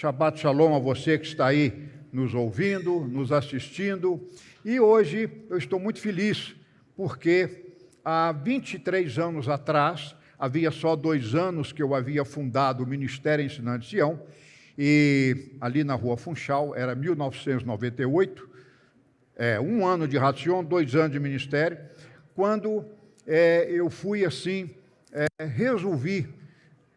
Shabbat Shalom a você que está aí nos ouvindo, nos assistindo. E hoje eu estou muito feliz, porque há 23 anos atrás, havia só 2 anos que eu havia fundado o Ministério Ensinante Sião, e ali na Rua Funchal, era 1998, 1 ano de Rádio Sião, 2 anos de ministério, quando eu fui assim, resolvi,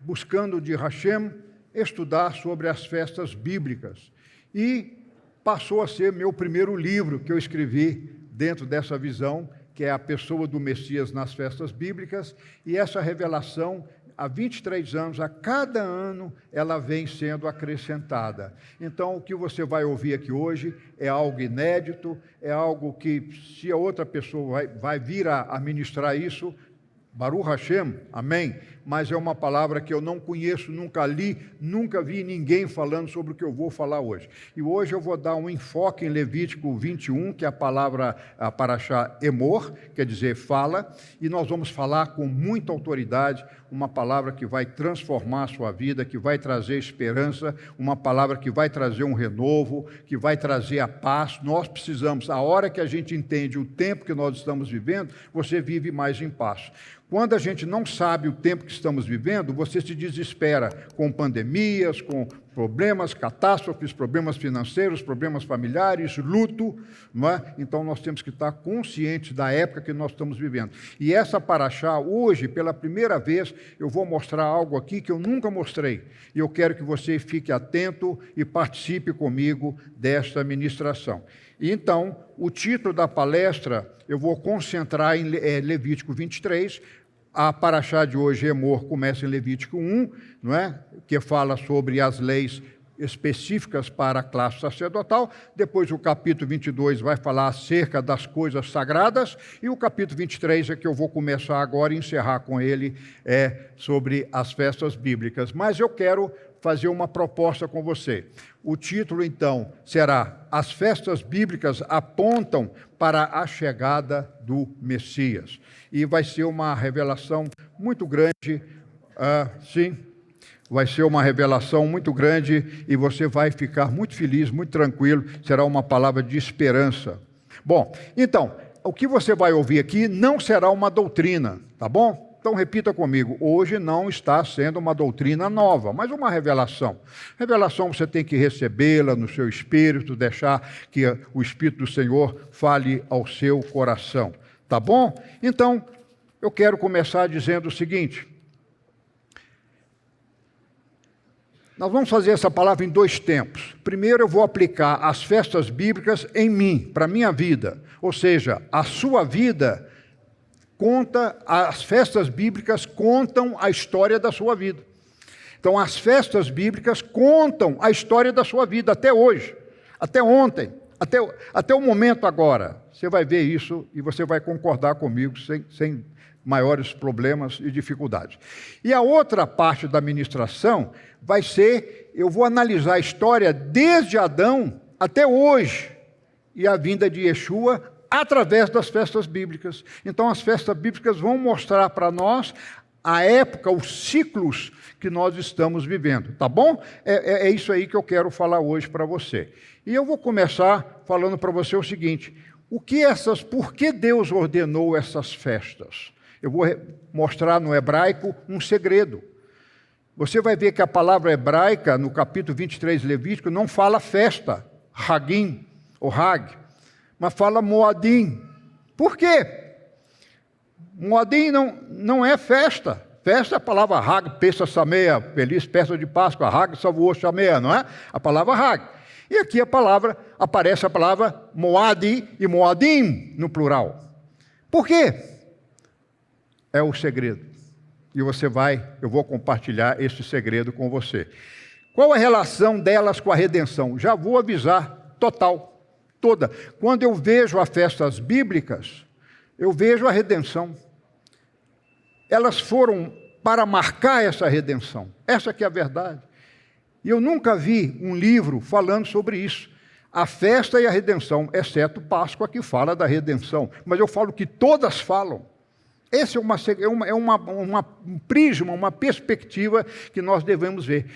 buscando de Hashem, estudar sobre as festas bíblicas. E passou a ser meu primeiro livro que eu escrevi dentro dessa visão, que é a pessoa do Messias nas festas bíblicas, e essa revelação, há 23 anos, a cada ano, ela vem sendo acrescentada. Então, o que você vai ouvir aqui hoje é algo inédito, é algo que, se a outra pessoa vai vir a ministrar isso, Baruch Hashem, amém, mas é uma palavra que eu não conheço, nunca li, nunca vi ninguém falando sobre o que eu vou falar hoje. E hoje eu vou dar um enfoque em Levítico 21, que é a palavra parashá emor, quer dizer fala, e nós vamos falar com muita autoridade, uma palavra que vai transformar a sua vida, que vai trazer esperança, uma palavra que vai trazer um renovo, que vai trazer a paz. Nós precisamos, a hora que a gente entende o tempo que nós estamos vivendo, você vive mais em paz. Quando a gente não sabe o tempo que estamos vivendo, você se desespera com pandemias, com problemas, catástrofes, problemas financeiros, problemas familiares, luto, não é? Então nós temos que estar conscientes da época que nós estamos vivendo. E essa paraxá, hoje, pela primeira vez, eu vou mostrar algo aqui que eu nunca mostrei. E eu quero que você fique atento e participe comigo desta ministração. E então, o título da palestra, eu vou concentrar em Levítico 23, a paraxá de hoje, Emor, começa em Levítico 1, não é? Que fala sobre as leis específicas para a classe sacerdotal. Depois o capítulo 22 vai falar acerca das coisas sagradas, e o capítulo 23 é que eu vou começar agora e encerrar com ele, sobre as festas bíblicas. Mas eu quero fazer uma proposta com você. O título, então, será As festas bíblicas apontam para a chegada do Messias. E vai ser uma revelação muito grande, sim, vai ser uma revelação muito grande e você vai ficar muito feliz, muito tranquilo, será uma palavra de esperança. Bom, então, o que você vai ouvir aqui não será uma doutrina, tá bom? Então, repita comigo, hoje não está sendo uma doutrina nova, mas uma revelação. Revelação você tem que recebê-la no seu espírito, deixar que o Espírito do Senhor fale ao seu coração. Tá bom? Então, eu quero começar dizendo o seguinte. Nós vamos fazer essa palavra em 2 tempos. Primeiro, eu vou aplicar as festas bíblicas em mim, para a minha vida. Ou seja, a sua vida as festas bíblicas contam a história da sua vida. Então, as festas bíblicas contam a história da sua vida até hoje, até ontem, até o momento agora. Você vai ver isso e você vai concordar comigo sem maiores problemas e dificuldades. E a outra parte da ministração vai ser, eu vou analisar a história desde Adão até hoje, e a vinda de Yeshua através das festas bíblicas. Então, as festas bíblicas vão mostrar para nós a época, os ciclos que nós estamos vivendo, tá bom? É isso aí que eu quero falar hoje para você. E eu vou começar falando para você o seguinte, por que Deus ordenou essas festas? Eu vou mostrar no hebraico um segredo. Você vai ver que a palavra hebraica, no capítulo 23 Levítico, não fala festa, Hagim, ou Hag, mas fala Moadim. Por quê? Moadim não é festa. Festa é a palavra Hag, Pesach Sameia, feliz festa de Páscoa, Hag Shavuot Shameia, não é? A palavra Hag. E aqui aparece a palavra Moadi e Moadim no plural. Por quê? É o segredo. E eu vou compartilhar esse segredo com você. Qual a relação delas com a redenção? Já vou avisar, total. Toda. Quando eu vejo as festas bíblicas, eu vejo a redenção. Elas foram para marcar essa redenção. Essa que é a verdade. E eu nunca vi um livro falando sobre isso. A festa e a redenção, exceto Páscoa, que fala da redenção. Mas eu falo que todas falam. Esse um prisma, uma perspectiva que nós devemos ver.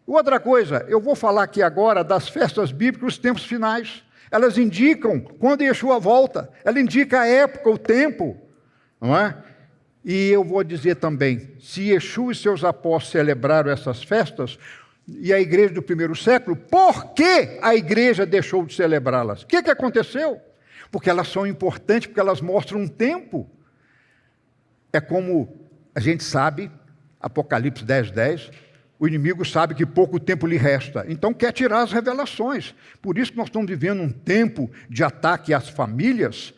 Outra coisa, eu vou falar aqui agora das festas bíblicas dos tempos finais. Elas indicam quando Yeshua volta, ela indica a época, o tempo, não é? E eu vou dizer também, se Yeshua e seus apóstolos celebraram essas festas, e a igreja do primeiro século, por que a igreja deixou de celebrá-las? O que aconteceu? Porque elas são importantes, porque elas mostram um tempo. É como a gente sabe, Apocalipse 10:10, o inimigo sabe que pouco tempo lhe resta, então quer tirar as revelações. Por isso que nós estamos vivendo um tempo de ataque às famílias,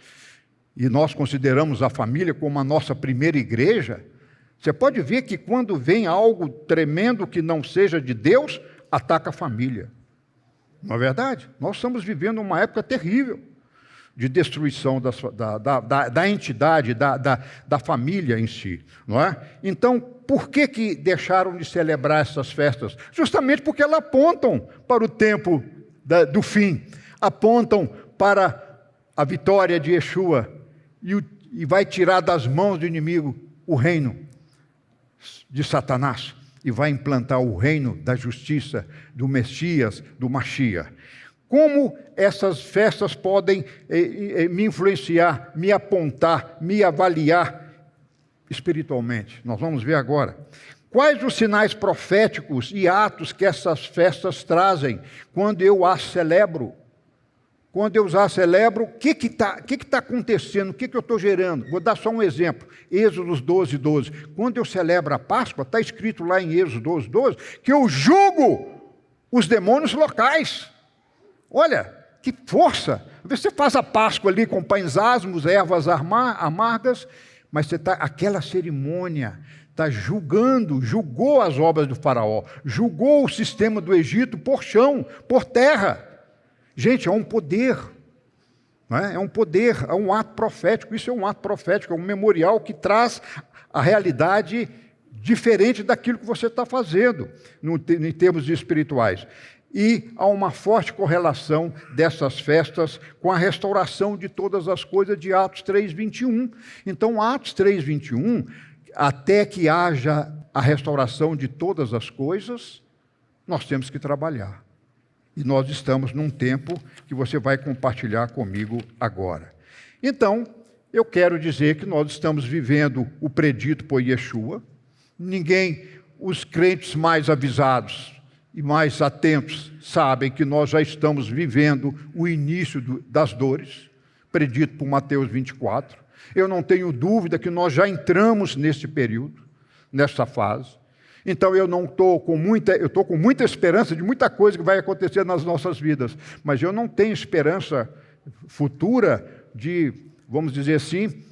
e nós consideramos a família como a nossa primeira igreja. Você pode ver que quando vem algo tremendo que não seja de Deus, ataca a família. Não é verdade? Nós estamos vivendo uma época terrível de destruição da entidade, da família em si, não é? Então, por que deixaram de celebrar essas festas? Justamente porque elas apontam para o tempo do fim, apontam para a vitória de Yeshua, e vai tirar das mãos do inimigo o reino de Satanás, e vai implantar o reino da justiça, do Messias, do Mashiach. Como essas festas podem me influenciar, me apontar, me avaliar espiritualmente? Nós vamos ver agora. Quais os sinais proféticos e atos que essas festas trazem quando eu as celebro? Quando eu as celebro, o que está acontecendo? O que eu estou gerando? Vou dar só um exemplo. Êxodo 12:12. Quando eu celebro a Páscoa, está escrito lá em Êxodo 12:12, que eu julgo os demônios locais. Olha, que força! Você faz a Páscoa ali com pães asmos, ervas amargas, mas você está, aquela cerimônia, está julgou as obras do faraó, julgou o sistema do Egito por chão, por terra. Gente, é um poder, não é? É um poder, é um ato profético. Isso é um ato profético, é um memorial que traz a realidade diferente daquilo que você está fazendo, em termos espirituais. E há uma forte correlação dessas festas com a restauração de todas as coisas de Atos 3:21. Então, Atos 3:21, até que haja a restauração de todas as coisas, nós temos que trabalhar. E nós estamos num tempo que você vai compartilhar comigo agora. Então, eu quero dizer que nós estamos vivendo o predito por Yeshua. Os crentes mais avisados e mais atentos sabem que nós já estamos vivendo o início das dores, predito por Mateus 24. Eu não tenho dúvida que nós já entramos nesse período, nessa fase. Então eu estou com muita esperança de muita coisa que vai acontecer nas nossas vidas, mas eu não tenho esperança futura de, vamos dizer assim,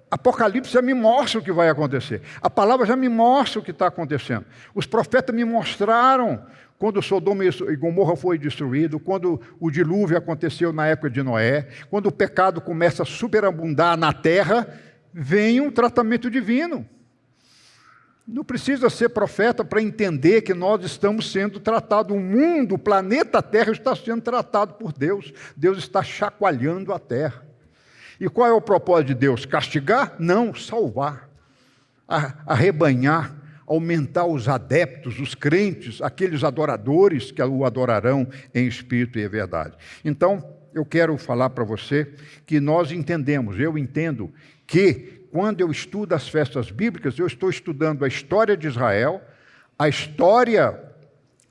Apocalipse já me mostra o que vai acontecer. A palavra já me mostra o que está acontecendo. Os profetas me mostraram quando Sodoma e Gomorra foi destruído, quando o dilúvio aconteceu na época de Noé, quando o pecado começa a superabundar na terra, vem um tratamento divino. Não precisa ser profeta para entender que nós estamos sendo tratados, o mundo, o planeta Terra está sendo tratado por Deus. Deus está chacoalhando a terra. E qual é o propósito de Deus? Castigar? Não, salvar, arrebanhar, aumentar os adeptos, os crentes, aqueles adoradores que o adorarão em espírito e em verdade. Então, eu quero falar para você que nós entendemos, eu entendo que quando eu estudo as festas bíblicas, eu estou estudando a história de Israel, a história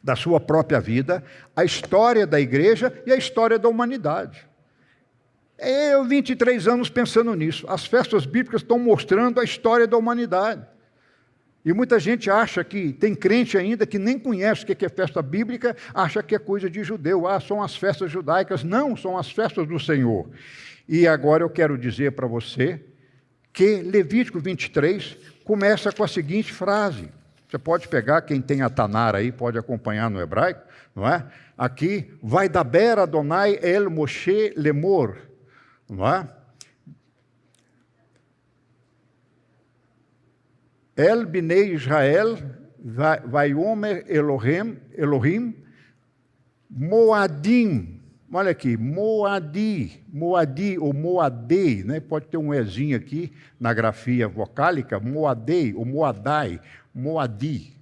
da sua própria vida, a história da igreja e a história da humanidade. Eu 23 anos pensando nisso. As festas bíblicas estão mostrando a história da humanidade. E muita gente acha que, tem crente ainda que nem conhece o que é festa bíblica, acha que é coisa de judeu. São as festas judaicas. Não, são as festas do Senhor. E agora eu quero dizer para você que Levítico 23 começa com a seguinte frase. Você pode pegar, quem tem a Tanar aí, pode acompanhar no hebraico, não é? Aqui, vai daber Adonai el Moshe lemor, não é? El Binei Israel, Vaiomer Elohim, Moadim. Olha aqui, Moadi ou Moadei, né? Pode ter um ezinho aqui na grafia vocálica, Moadei ou Moadai, Moadi.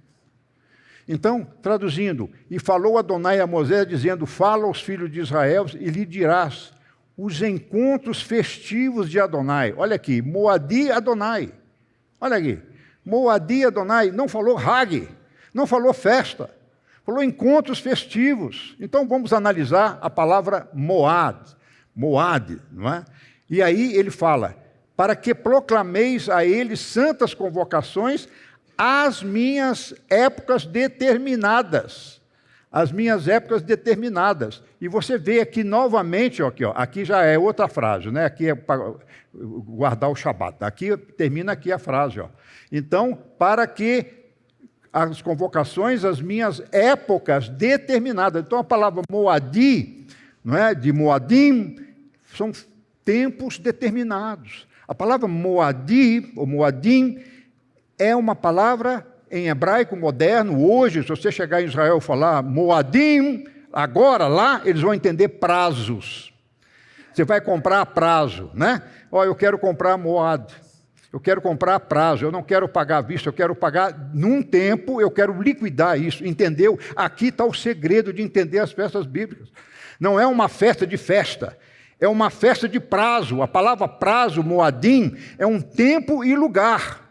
Então, traduzindo, e falou Adonai a Moisés, dizendo, fala aos filhos de Israel e lhe dirás, os encontros festivos de Adonai. Olha aqui, Moadi Adonai. Olha aqui, Moadi Adonai, não falou Hag, não falou festa, falou encontros festivos. Então, vamos analisar a palavra Moad, não é? E aí ele fala, para que proclameis a eles santas convocações, as minhas épocas determinadas. As minhas épocas determinadas. E você vê aqui novamente, aqui já é outra frase, né? Aqui é para guardar o Shabat. Aqui termina aqui a frase. Então, para que as convocações, as minhas épocas determinadas. Então, a palavra Moadi, não é? De Moadim, são tempos determinados. A palavra Moadi, ou Moadim, é uma palavra em hebraico moderno. Hoje, se você chegar em Israel e falar Moadim, agora lá, eles vão entender prazos. Você vai comprar a prazo, né? Eu quero comprar Moad, eu quero comprar a prazo, eu não quero pagar à vista, eu quero pagar num tempo, eu quero liquidar isso, entendeu? Aqui está o segredo de entender as festas bíblicas. Não é uma festa de festa, é uma festa de prazo. A palavra prazo, Moadim, é um tempo e lugar.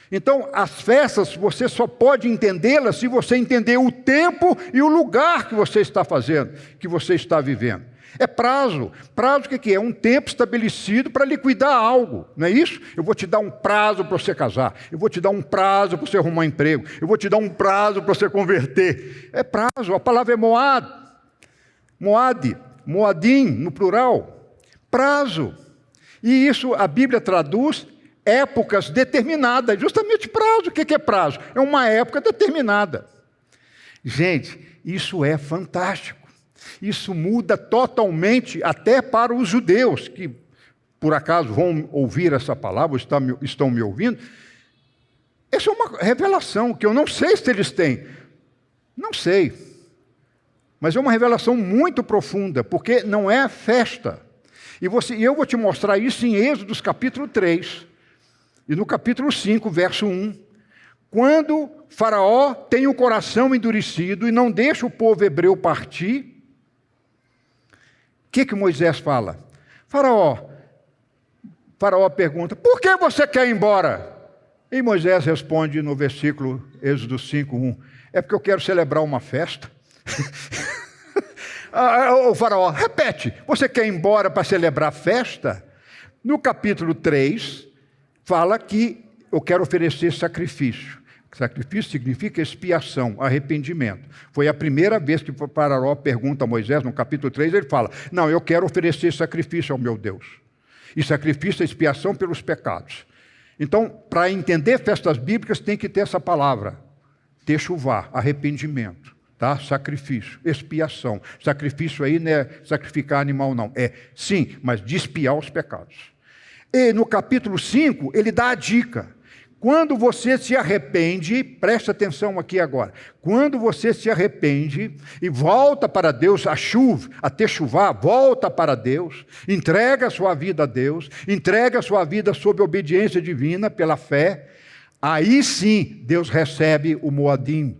Então, as festas, você só pode entendê-las se você entender o tempo e o lugar que você está fazendo, que você está vivendo. É prazo. Prazo o que é? É um tempo estabelecido para liquidar algo, não é isso? Eu vou te dar um prazo para você casar, eu vou te dar um prazo para você arrumar um emprego, eu vou te dar um prazo para você converter. É prazo, a palavra é Moad, Moadim, no plural, prazo. E isso a Bíblia traduz épocas determinadas, justamente prazo. O que é prazo? É uma época determinada. Gente, isso é fantástico. Isso muda totalmente, até para os judeus, que por acaso vão ouvir essa palavra, estão me ouvindo. Essa é uma revelação que eu não sei se eles têm. Não sei. Mas é uma revelação muito profunda, porque não é festa. E eu vou te mostrar isso em Êxodo capítulo 3. E no capítulo 5, verso 1, quando Faraó tem o coração endurecido e não deixa o povo hebreu partir, o que Moisés fala? Faraó pergunta, por que você quer ir embora? E Moisés responde no versículo Êxodo 5, 1, é porque eu quero celebrar uma festa. O Faraó, repete, você quer ir embora para celebrar festa? No capítulo 3, fala que eu quero oferecer sacrifício. Sacrifício significa expiação, arrependimento. Foi a primeira vez que o Faraó pergunta a Moisés, no capítulo 3, ele fala, não, eu quero oferecer sacrifício ao meu Deus. E sacrifício é expiação pelos pecados. Então, para entender festas bíblicas, tem que ter essa palavra, techuvá, arrependimento, tá? Sacrifício, expiação. Sacrifício aí não é sacrificar animal, não. É, sim, mas de expiar os pecados. E no capítulo 5, ele dá a dica. Quando você se arrepende, preste atenção aqui agora. Quando você se arrepende e volta para Deus, a techuvá, volta para Deus, entrega a sua vida a Deus, entrega a sua vida sob obediência divina, pela fé, aí sim Deus recebe o Moadim,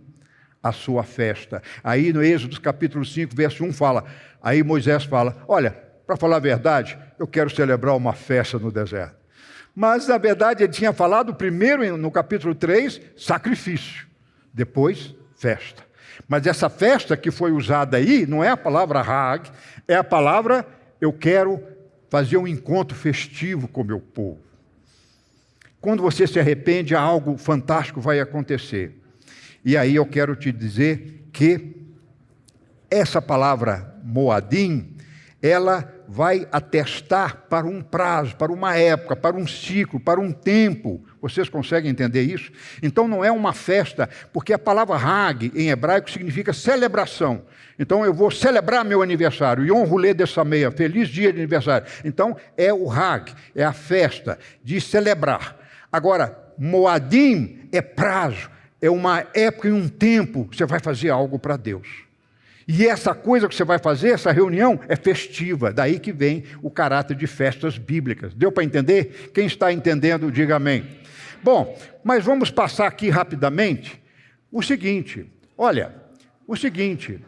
a sua festa. Aí no Êxodo capítulo 5, verso 1 fala, aí Moisés fala, olha, para falar a verdade, eu quero celebrar uma festa no deserto. Mas, na verdade, ele tinha falado primeiro, no capítulo 3, sacrifício. Depois, festa. Mas essa festa que foi usada aí, não é a palavra Hag, é a palavra, eu quero fazer um encontro festivo com o meu povo. Quando você se arrepende, algo fantástico vai acontecer. E aí eu quero te dizer que essa palavra Moadim, ela vai atestar para um prazo, para uma época, para um ciclo, para um tempo. Vocês conseguem entender isso? Então não é uma festa, porque a palavra Hag em hebraico significa celebração. Então eu vou celebrar meu aniversário, Yom Huleh de Sameia, feliz dia de aniversário. Então é o Hag, é a festa de celebrar. Agora, Moadim é prazo, é uma época e um tempo que você vai fazer algo para Deus. E essa coisa que você vai fazer, essa reunião, é festiva. Daí que vem o caráter de festas bíblicas. Deu para entender? Quem está entendendo, diga amém. Bom, mas vamos passar aqui rapidamente o seguinte. Olha, o seguinte,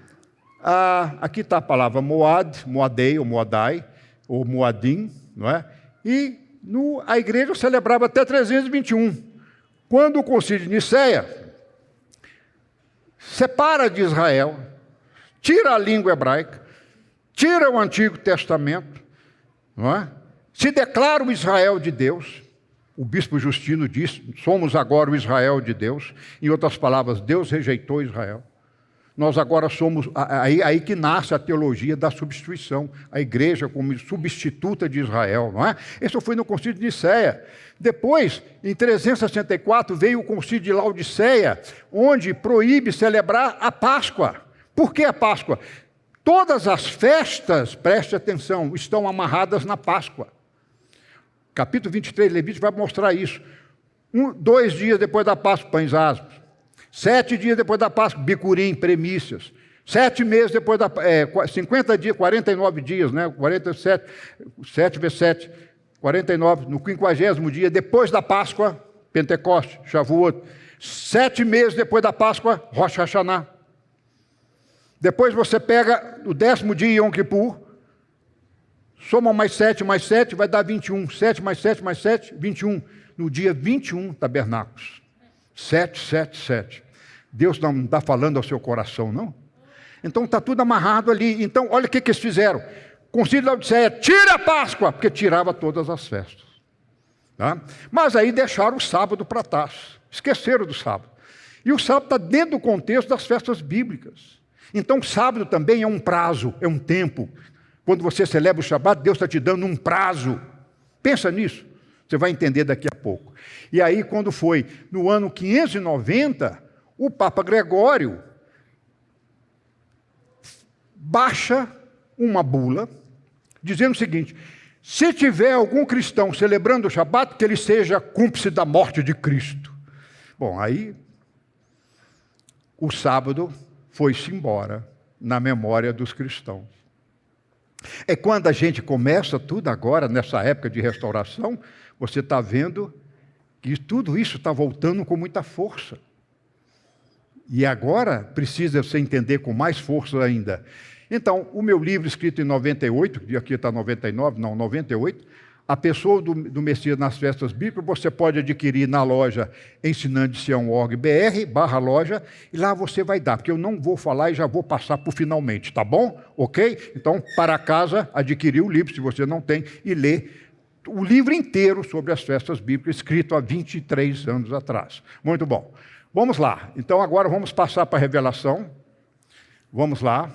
aqui está a palavra Moad, Moadei ou Moadai, ou Moadim, não é? E a igreja celebrava até 321. Quando o concílio de Nicéia separa de Israel, tira a língua hebraica, tira o Antigo Testamento, não é? Se declara o Israel de Deus. O bispo Justino diz, somos agora o Israel de Deus. Em outras palavras, Deus rejeitou Israel. Nós agora somos, aí que nasce a teologia da substituição, a igreja como substituta de Israel, não é? Isso foi no concílio de Nicéia. Depois, em 364, veio o concílio de Laodiceia, onde proíbe celebrar a Páscoa. Por que a Páscoa? Todas as festas, preste atenção, estão amarradas na Páscoa. Capítulo 23, Levítico vai mostrar isso. 2 dias depois da Páscoa, pães asmos. 7 dias depois da Páscoa, bicurim, premissas. 7 meses depois da 50 dias, 49 dias, né? 47, 7 vezes 7, 49. No 50º dia, depois da Páscoa, Pentecoste, Shavuot. 7 meses depois da Páscoa, Rosh Hashanah. Depois você pega o 10º dia, Yom Kippur, soma mais 7, vai dar 21. 7 mais 7 mais 7, 21. No dia 21, tabernáculos. 7, 7, 7. Deus não está falando ao seu coração, não? Então está tudo amarrado ali. Então, olha o que eles fizeram. Concílio de Laodiceia, tira a Páscoa, porque tirava todas as festas. Tá? Mas aí deixaram o sábado para trás. Esqueceram do sábado. E o sábado está dentro do contexto das festas bíblicas. Então, sábado também é um prazo, é um tempo. Quando você celebra o Shabat, Deus está te dando um prazo. Pensa nisso. Você vai entender daqui a pouco. E aí, quando foi no ano 590, o Papa Gregório baixa uma bula, dizendo o seguinte: se tiver algum cristão celebrando o Shabat, que ele seja cúmplice da morte de Cristo. Bom, aí o sábado foi-se embora na memória dos cristãos. É quando a gente começa tudo agora, nessa época de restauração, você está vendo que tudo isso está voltando com muita força. E agora precisa você entender com mais força ainda. Então, o meu livro escrito em 98, e aqui está 99, não, 98, A Pessoa do Messias nas Festas Bíblicas, você pode adquirir na loja ensinandosião.org.br/loja, e lá você vai dar, porque eu não vou falar e já vou passar por finalmente, tá bom? Ok? Então, para casa, adquirir o livro, se você não tem, e ler o livro inteiro sobre as festas bíblicas, escrito há 23 anos atrás. Muito bom. Vamos lá. Então, agora vamos passar para a revelação. Vamos lá.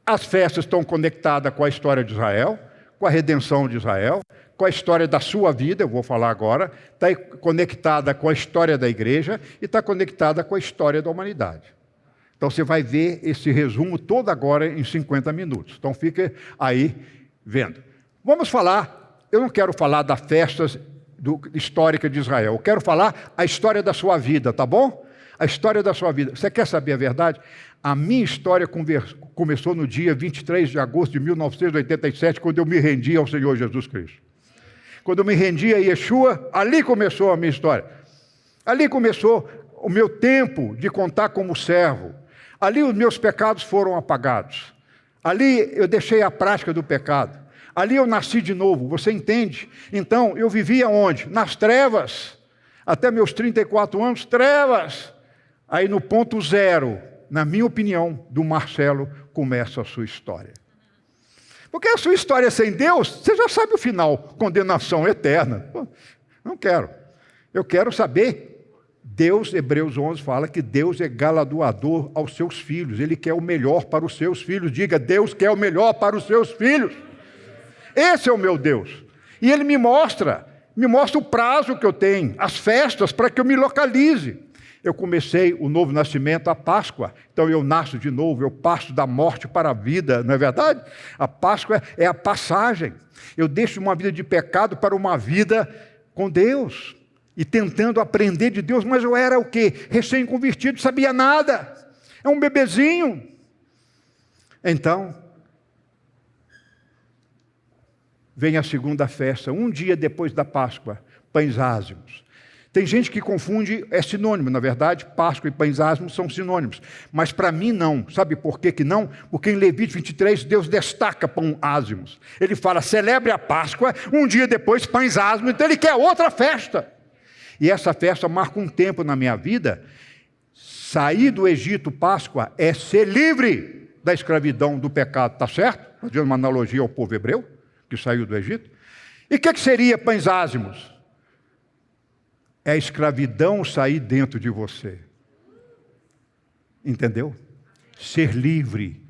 As festas estão conectadas com a história de Israel, com a redenção de Israel, com a história da sua vida, eu vou falar agora, está conectada com a história da igreja e está conectada com a história da humanidade. Então você vai ver esse resumo todo agora em 50 minutos. Então fique aí vendo. Vamos falar, eu não quero falar das festas históricas de Israel, eu quero falar a história da sua vida, tá bom? A história da sua vida. Você quer saber a verdade? A minha história começou no dia 23 de agosto de 1987, quando eu me rendi ao Senhor Jesus Cristo. Quando eu me rendi a Yeshua, ali começou a minha história. Ali começou o meu tempo de contar como servo. Ali os meus pecados foram apagados. Ali eu deixei a prática do pecado. Ali eu nasci de novo, você entende? Então, eu vivia onde? Nas trevas. Até meus 34 anos, trevas. Aí no ponto zero, na minha opinião, do Marcelo, começa a sua história. Porque a sua história sem Deus, você já sabe o final, condenação eterna. Pô, não quero. Eu quero saber, Deus, Hebreus 11 fala que Deus é galardoador aos seus filhos, Ele quer o melhor para os seus filhos. Diga, Deus quer o melhor para os seus filhos. Esse é o meu Deus. E Ele me mostra o prazo que eu tenho, as festas, para que eu me localize. Eu comecei o novo nascimento, a Páscoa. Então eu nasço de novo, eu passo da morte para a vida, não é verdade? A Páscoa é a passagem. Eu deixo uma vida de pecado para uma vida com Deus. E tentando aprender de Deus, mas eu era o quê? Recém-convertido, sabia nada. É um bebezinho. Então, vem a segunda festa, um dia depois da Páscoa, pães ázimos. Tem gente que confunde, é sinônimo, na verdade, Páscoa e pães ázimos são sinônimos. Mas para mim não. Sabe por que não? Porque em Levítico 23, Deus destaca pão ázimos. Ele fala, celebre a Páscoa, um dia depois pães ázimos, então ele quer outra festa. E essa festa marca um tempo na minha vida. Sair do Egito, Páscoa, é ser livre da escravidão, do pecado, tá certo? Fazendo uma analogia ao povo hebreu, que saiu do Egito. E o que seria pães ázimos? É a escravidão sair dentro de você. Entendeu? Ser livre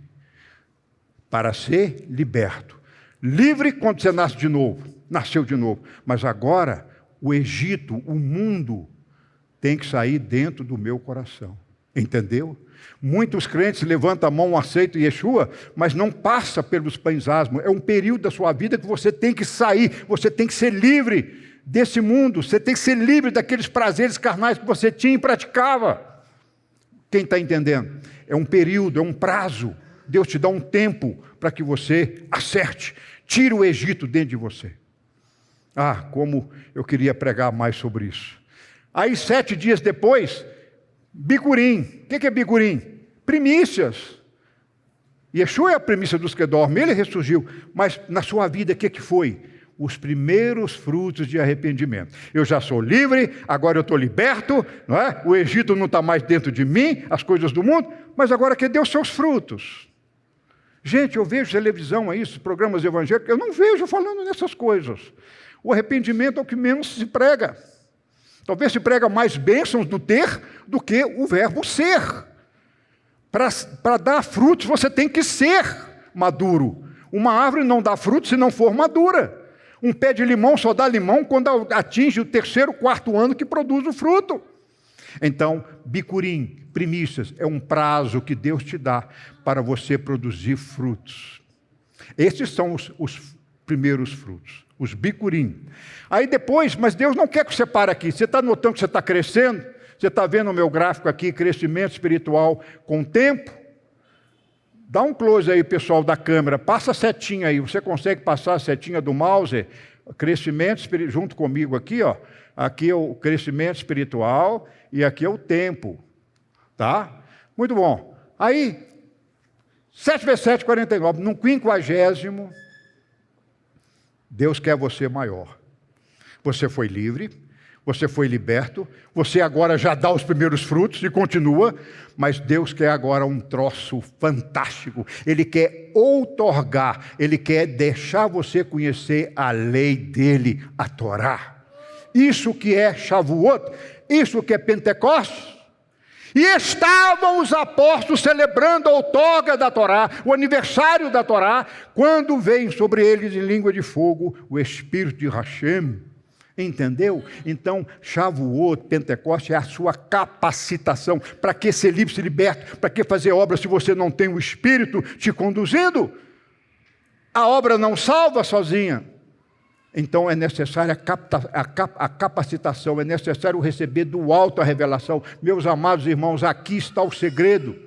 para ser liberto. Livre quando você nasce de novo, nasceu de novo. Mas agora, o Egito, o mundo, tem que sair dentro do meu coração. Entendeu? Muitos crentes levantam a mão, aceitam Yeshua, mas não passa pelos pães ázimos. É um período da sua vida que você tem que sair, você tem que ser livre desse mundo, você tem que ser livre daqueles prazeres carnais que você tinha e praticava. Quem está entendendo? É um período, é um prazo. Deus te dá um tempo para que você acerte. Tire o Egito dentro de você. Ah, como eu queria pregar mais sobre isso. Aí 7 dias depois, bicurim. O que é bicurim? Primícias. Yeshua é a primícia dos que dormem, ele ressurgiu. Mas na sua vida, o que foi? Os primeiros frutos de arrependimento. Eu já sou livre, agora eu estou liberto, não é? O Egito não está mais dentro de mim, as coisas do mundo, mas agora que deu os seus frutos. Gente, eu vejo televisão aí, esses programas evangélicos, eu não vejo falando nessas coisas. O arrependimento é o que menos se prega. Talvez se prega mais bênçãos do ter do que o verbo ser. Para dar frutos, você tem que ser maduro. Uma árvore não dá fruto se não for madura. Um pé de limão só dá limão quando atinge o 3º, 4º ano que produz o fruto. Então, bicurim, primícias, é um prazo que Deus te dá para você produzir frutos. Esses são os primeiros frutos, os bicurim. Aí depois, mas Deus não quer que você pare aqui. Você está notando que você está crescendo? Você está vendo o meu gráfico aqui, crescimento espiritual com o tempo? Dá um close aí, pessoal da câmera. Passa a setinha aí. Você consegue passar a setinha do mouse? Crescimento espiritual, junto comigo aqui, ó. Aqui é o crescimento espiritual e aqui é o tempo. Tá? Muito bom. Aí, 7 vezes 7, 49. No 50º, Deus quer você maior. Você foi livre, você foi liberto, você agora já dá os primeiros frutos e continua, mas Deus quer agora um troço fantástico. Ele quer outorgar, Ele quer deixar você conhecer a lei dEle, a Torá. Isso que é Shavuot, isso que é Pentecostes. E estavam os apóstolos celebrando a outorga da Torá, o aniversário da Torá, quando vem sobre eles em língua de fogo o Espírito de Hashem. Entendeu? Então, Shavuot, Pentecostes, é a sua capacitação. Para que ser livre, se liberto? Para que fazer obra se você não tem o Espírito te conduzindo? A obra não salva sozinha. Então é necessária a capacitação, é necessário receber do alto a revelação. Meus amados irmãos, aqui está o segredo.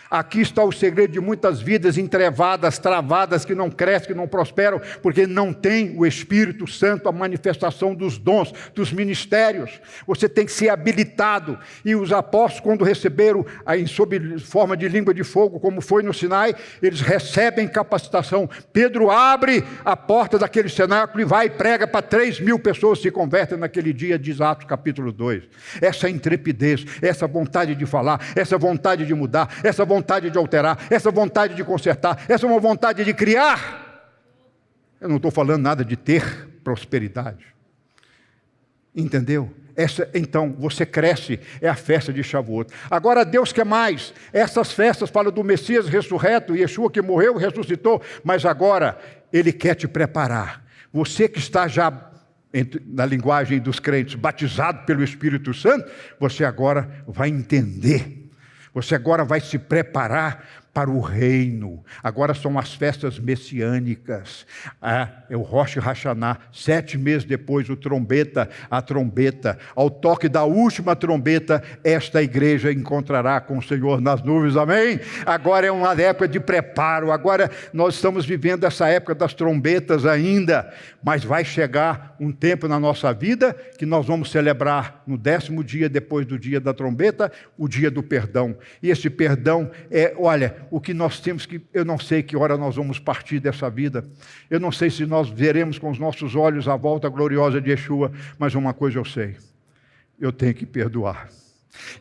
Aqui está o segredo de muitas vidas entrevadas, travadas, que não crescem, que não prosperam, porque não tem o Espírito Santo, a manifestação dos dons, dos ministérios. Você tem que ser habilitado. E os apóstolos, quando receberam, sob forma de língua de fogo, como foi no Sinai, eles recebem capacitação. Pedro abre a porta daquele cenáculo e vai e prega para 3.000 pessoas se convertem naquele dia, diz Atos capítulo 2. Essa intrepidez, essa vontade de falar, essa vontade de mudar, essa vontade de alterar, essa vontade de consertar, essa é uma vontade de criar. Eu não estou falando nada de ter prosperidade. Entendeu? Então, você cresce, é a festa de Shavuot. Agora, Deus quer mais. Essas festas falam do Messias ressurreto, Yeshua que morreu, ressuscitou, mas agora Ele quer te preparar. Você que está já, na linguagem dos crentes, batizado pelo Espírito Santo, você agora vai entender. Você agora vai se preparar para o reino. Agora são as festas messiânicas. É o Rosh Hashanah, 7 meses depois, a trombeta. Ao toque da última trombeta, esta igreja encontrará com o Senhor nas nuvens, amém? Agora é uma época de preparo, agora nós estamos vivendo essa época das trombetas ainda, mas vai chegar um tempo na nossa vida que nós vamos celebrar no 10º dia depois do dia da trombeta, o dia do perdão. E esse perdão olha, o que nós temos que, eu não sei que hora nós vamos partir dessa vida, eu não sei se nós veremos com os nossos olhos a volta gloriosa de Yeshua, mas uma coisa eu sei, eu tenho que perdoar.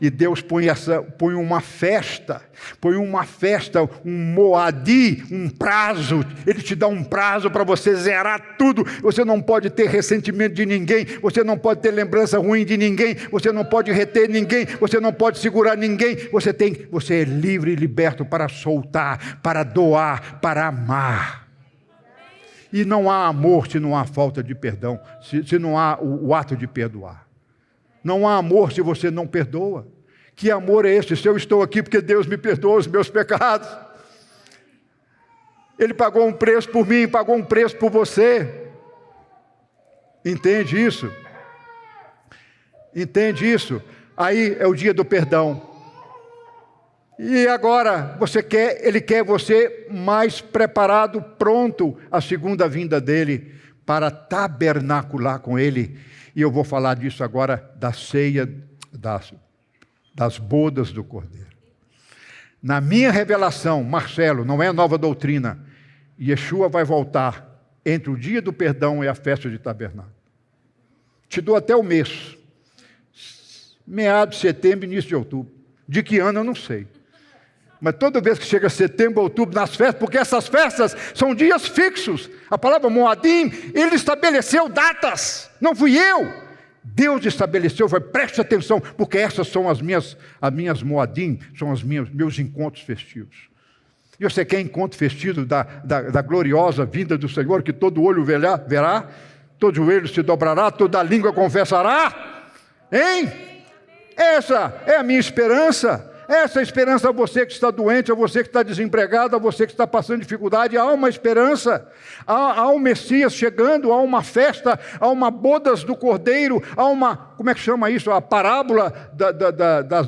E Deus põe uma festa, um moadi, um prazo. Ele te dá um prazo para você zerar tudo. Você não pode ter ressentimento de ninguém, você não pode ter lembrança ruim de ninguém, você não pode reter ninguém, você não pode segurar ninguém. Você é livre e liberto para soltar, para doar, para amar. E não há amor se não há falta de perdão, se não há o ato de perdoar. Não há amor se você não perdoa. Que amor é esse? Se eu estou aqui porque Deus me perdoa os meus pecados. Ele pagou um preço por mim, pagou um preço por você. Entende isso? Entende isso? Aí é o dia do perdão. E agora ele quer você mais preparado, pronto à segunda vinda dele, para tabernacular com ele. E eu vou falar disso agora, da ceia, das bodas do Cordeiro. Na minha revelação, Marcelo, não é nova doutrina, Yeshua vai voltar entre o dia do perdão e a festa de tabernáculo. Te dou até o mês. Meados de setembro, início de outubro. De que ano eu não sei. Mas toda vez que chega setembro, outubro, nas festas, porque essas festas são dias fixos. A palavra Moadim, ele estabeleceu datas, não fui eu. Deus estabeleceu, preste atenção, porque essas são as minhas Moadim, são os meus encontros festivos. E você quer encontro festivo da gloriosa vinda do Senhor, que todo olho verá, todo joelho se dobrará, toda língua confessará? Hein? Essa é a minha esperança. Essa esperança a você que está doente, a você que está desempregado, a você que está passando dificuldade, há uma esperança, há um Messias chegando, há uma festa, há uma bodas do Cordeiro, há uma, como é que chama isso? A parábola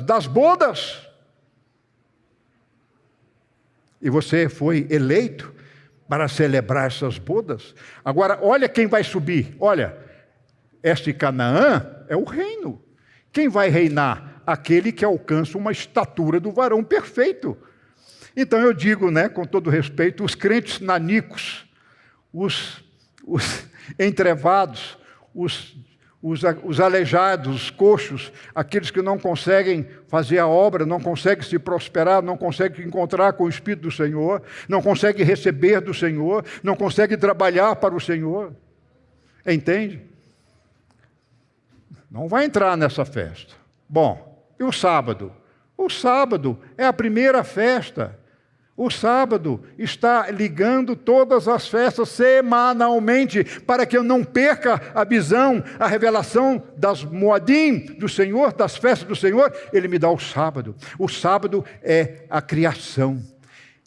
das bodas. E você foi eleito para celebrar essas bodas. Agora, olha quem vai subir, olha, este Canaã é o reino. Quem vai reinar? Aquele que alcança uma estatura do varão perfeito. Então eu digo, com todo respeito, os crentes nanicos, os entrevados, os aleijados, os coxos, aqueles que não conseguem fazer a obra, não conseguem se prosperar, não conseguem encontrar com o Espírito do Senhor, não conseguem receber do Senhor, não conseguem trabalhar para o Senhor. Entende? Não vai entrar nessa festa. Bom, e o sábado? O sábado é a primeira festa. O sábado está ligando todas as festas semanalmente, para que eu não perca a visão, a revelação das Moadim do Senhor, das festas do Senhor. Ele me dá o sábado. O sábado é a criação.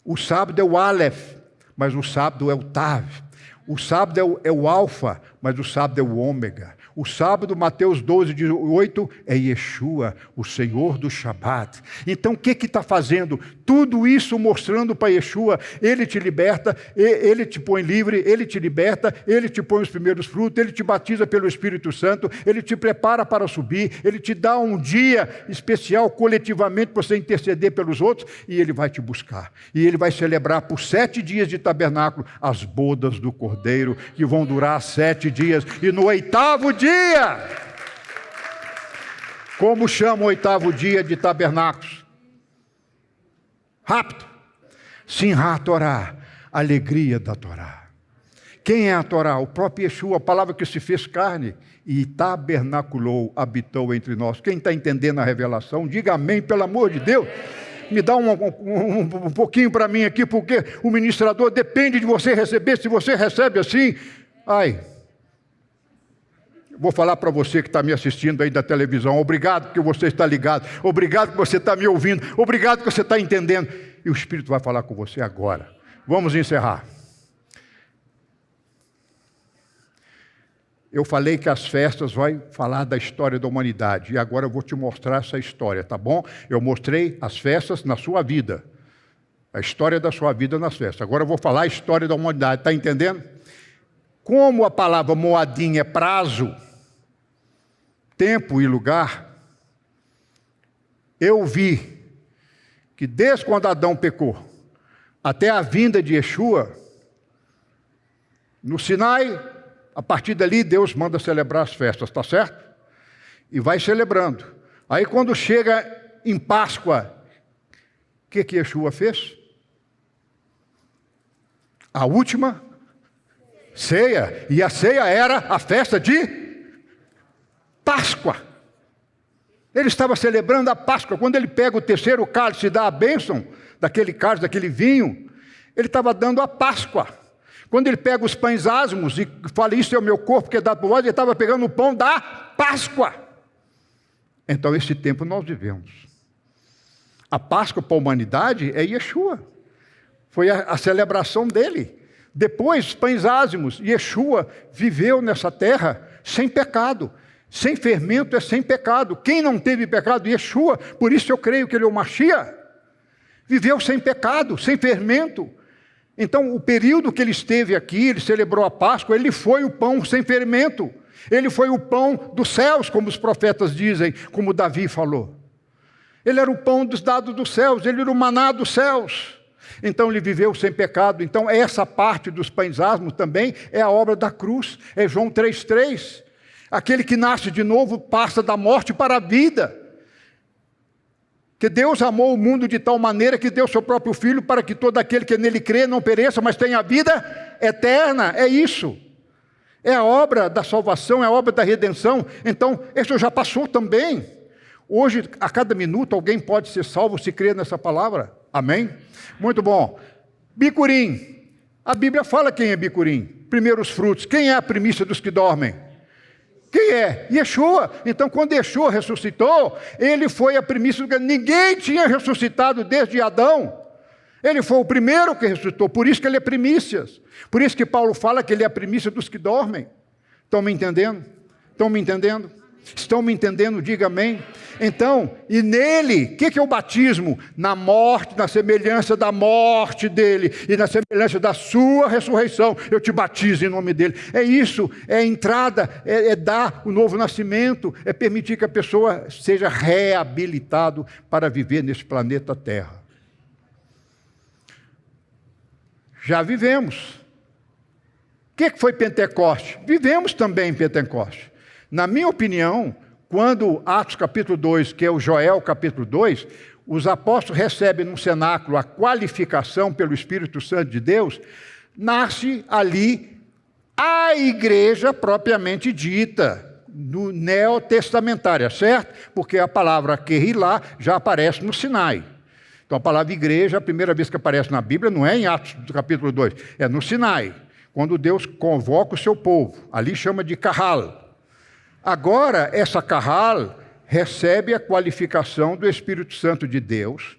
O sábado é o Aleph, mas o sábado é o Tav. O sábado é o Alfa, mas o sábado é o Ômega. O sábado, Mateus 12:8, é Yeshua, o Senhor do Shabat. Então, o que está fazendo? Tudo isso mostrando para Yeshua, Ele te liberta, Ele te põe livre, Ele te liberta, Ele te põe os primeiros frutos, Ele te batiza pelo Espírito Santo, Ele te prepara para subir, Ele te dá um dia especial, coletivamente, para você interceder pelos outros, e Ele vai te buscar. E Ele vai celebrar por 7 dias de tabernáculo as bodas do Cordeiro, que vão durar 7 dias, e no 8º dia, como chama o 8º dia de tabernáculos? Rápido. Simchat Torá, alegria da Torá. Quem é a Torá? O próprio Yeshua, a palavra que se fez carne e tabernaculou, habitou entre nós. Quem está entendendo a revelação, diga amém, pelo amor de Deus. Me dá um pouquinho para mim aqui, porque o ministrador depende de você receber. Se você recebe assim, vou falar para você que está me assistindo aí da televisão, obrigado porque você está ligado, obrigado que você está me ouvindo, obrigado que você está entendendo. E o Espírito vai falar com você agora. Vamos encerrar. Eu falei que as festas vão falar da história da humanidade, e agora eu vou te mostrar essa história, tá bom? Eu mostrei as festas na sua vida, a história da sua vida nas festas. Agora eu vou falar a história da humanidade, está entendendo? Como a palavra Moadim é prazo, tempo e lugar, eu vi que desde quando Adão pecou, até a vinda de Yeshua, no Sinai, a partir dali Deus manda celebrar as festas, está certo? E vai celebrando. Aí quando chega em Páscoa, o que Yeshua fez? A última ceia. E a ceia era a festa de Páscoa. Ele estava celebrando a Páscoa. Quando ele pega o terceiro cálice e dá a bênção daquele cálice, daquele vinho, ele estava dando a Páscoa. Quando ele pega os pães asmos e fala, isso é o meu corpo que é dado por vós, ele estava pegando o pão da Páscoa. Então, esse tempo nós vivemos. A Páscoa para a humanidade é Yeshua. Foi a celebração dele. Depois, os pães ázimos. Yeshua viveu nessa terra sem pecado. Sem fermento é sem pecado. Quem não teve pecado? Yeshua. Por isso eu creio que ele é o Mashiach. Viveu sem pecado, sem fermento. Então, o período que ele esteve aqui, ele celebrou a Páscoa, ele foi o pão sem fermento. Ele foi o pão dos céus, como os profetas dizem, como Davi falou. Ele era o pão dado dos céus, ele era o maná dos céus. Então, ele viveu sem pecado. Então, essa parte dos pães asmos também é a obra da cruz. É João 3,3. Aquele que nasce de novo passa da morte para a vida. Que Deus amou o mundo de tal maneira que deu seu próprio Filho para que todo aquele que nele crê não pereça, mas tenha vida eterna. É isso. É a obra da salvação, é a obra da redenção. Então, isso já passou também. Hoje, a cada minuto, alguém pode ser salvo se crer nessa palavra. Amém? Muito bom. Bicurim. A Bíblia fala quem é bicurim. Primeiros frutos. Quem é a primícia dos que dormem? Quem é? Yeshua. Então, quando Yeshua ressuscitou, ele foi a primícia. Ninguém tinha ressuscitado desde Adão. Ele foi o primeiro que ressuscitou. Por isso que ele é primícias. Por isso que Paulo fala que ele é a primícia dos que dormem. Estão me entendendo? Estão me entendendo? Estão me entendendo? Diga amém. Então, e nele, o que é o batismo? Na morte, na semelhança da morte dele e na semelhança da sua ressurreição, eu te batizo em nome dele. É isso, é a entrada, é dar o novo nascimento, é permitir que a pessoa seja reabilitado para viver nesse planeta Terra. Já vivemos. O que foi Pentecoste? Vivemos também Pentecoste. Na minha opinião, quando Atos capítulo 2, que é o Joel capítulo 2, os apóstolos recebem num cenáculo a qualificação pelo Espírito Santo de Deus, nasce ali a igreja propriamente dita, no neotestamentária, certo? Porque a palavra Kehilá já aparece no Sinai. Então a palavra igreja, a primeira vez que aparece na Bíblia, não é em Atos do capítulo 2, é no Sinai, quando Deus convoca o seu povo, ali chama de Kahal. Agora, essa Kahal recebe a qualificação do Espírito Santo de Deus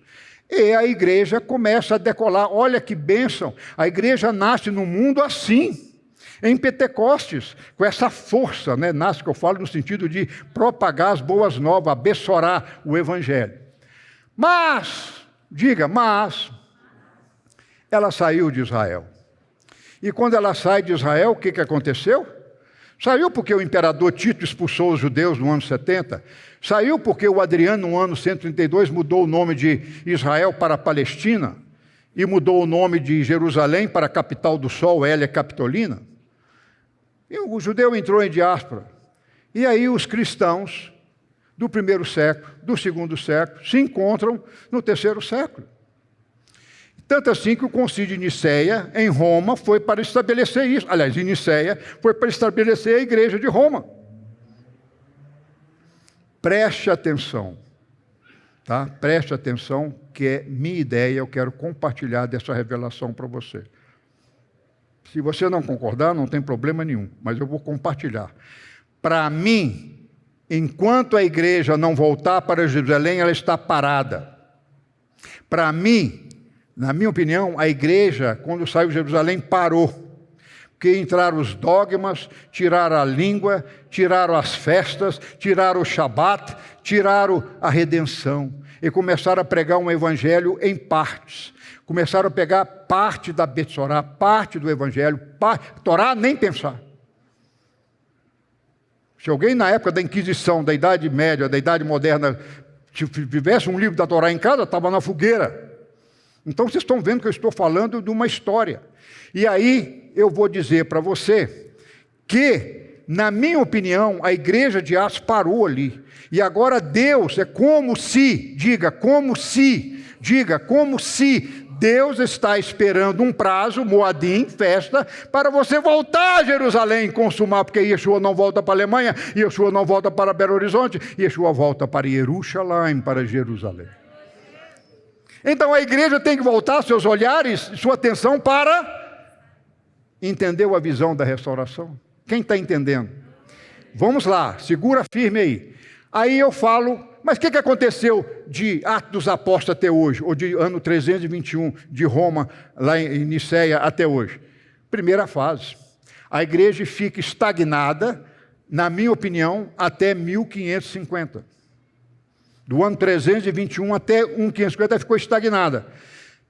e a igreja começa a decolar. Olha que bênção! A igreja nasce no mundo assim, em Pentecostes, com essa força, né? Nasce, que eu falo no sentido de propagar as boas novas, abençoar o Evangelho. Mas, ela saiu de Israel. E quando ela sai de Israel, o que aconteceu? Saiu porque o imperador Tito expulsou os judeus no ano 70. Saiu porque o Adriano, no ano 132, mudou o nome de Israel para Palestina e mudou o nome de Jerusalém para a capital do sol, Hélia Capitolina. E o judeu entrou em diáspora. E aí os cristãos do primeiro século, do segundo século, se encontram no terceiro século. Tanto assim que o concílio de Nicéia, em Roma, foi para estabelecer isso. Aliás, em Nicéia, foi para estabelecer a igreja de Roma. Preste atenção, tá? Preste atenção, que é minha ideia, eu quero compartilhar dessa revelação para você. Se você não concordar, não tem problema nenhum, mas eu vou compartilhar. Para mim, enquanto a igreja não voltar para Jerusalém, ela está parada. Para mim, na minha opinião, a igreja, quando saiu de Jerusalém, parou. Porque entraram os dogmas, tiraram a língua, tiraram as festas, tiraram o Shabat, tiraram a redenção. E começaram a pregar um evangelho em partes. Começaram a pegar parte da Betsorá, parte do evangelho, Torá nem pensar. Se alguém na época da Inquisição, da Idade Média, da Idade Moderna, tivesse um livro da Torá em casa, estava na fogueira. Então vocês estão vendo que eu estou falando de uma história. E aí eu vou dizer para você que, na minha opinião, a igreja de Atos parou ali. E agora Deus é como se Deus está esperando um prazo, Moadim, festa, para você voltar a Jerusalém e consumar, porque Yeshua não volta para a Alemanha, Yeshua não volta para Belo Horizonte, Yeshua volta para Jerusalém, para Jerusalém. Então a igreja tem que voltar seus olhares, sua atenção para... Entendeu a visão da restauração? Quem está entendendo? Vamos lá, segura firme aí. Aí eu falo, mas o que aconteceu de Atos dos Apóstolos até hoje? Ou de ano 321 de Roma, lá em Niceia, até hoje? Primeira fase. A igreja fica estagnada, na minha opinião, até 1550. Do ano 321 até 1550 ficou estagnada.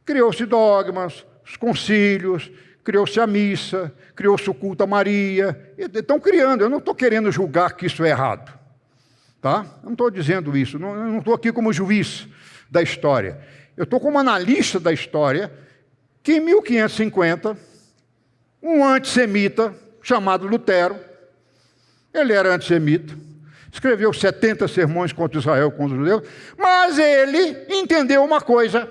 Criou-se dogmas, os concílios, criou-se a missa, criou-se o culto a Maria. Estão criando, eu não estou querendo julgar que isso é errado. Tá? Eu não estou dizendo isso, eu não estou aqui como juiz da história. Eu estou como analista da história, que em 1550, um antissemita chamado Lutero, ele era antissemita, escreveu 70 sermões contra Israel, contra os judeus, mas ele entendeu uma coisa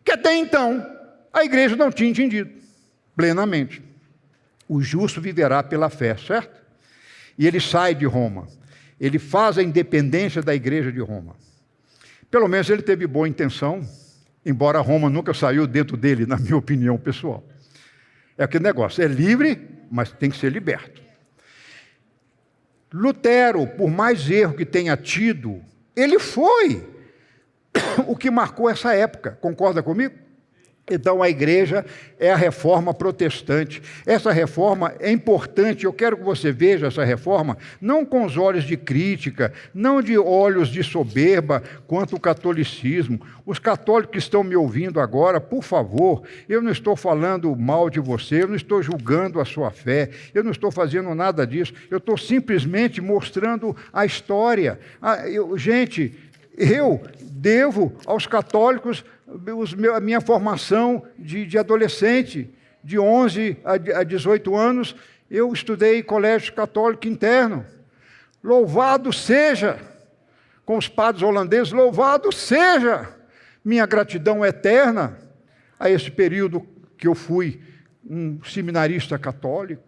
que até então a igreja não tinha entendido plenamente. O justo viverá pela fé, certo? E ele sai de Roma. Ele faz a independência da igreja de Roma. Pelo menos ele teve boa intenção, embora Roma nunca saiu dentro dele, na minha opinião pessoal. É aquele negócio, é livre, mas tem que ser liberto. Lutero, por mais erro que tenha tido, ele foi o que marcou essa época. Concorda comigo? Então a igreja é a reforma protestante. Essa reforma é importante, eu quero que você veja essa reforma, não com os olhos de crítica, não de olhos de soberba quanto ao catolicismo. Os católicos que estão me ouvindo agora, por favor, eu não estou falando mal de você, eu não estou julgando a sua fé, eu não estou fazendo nada disso, eu estou simplesmente mostrando a história. Gente, eu devo aos católicos a minha formação de adolescente, de 11 a 18 anos, eu estudei colégio católico interno. Louvado seja, com os padres holandeses, louvado seja minha gratidão eterna a esse período que eu fui um seminarista católico.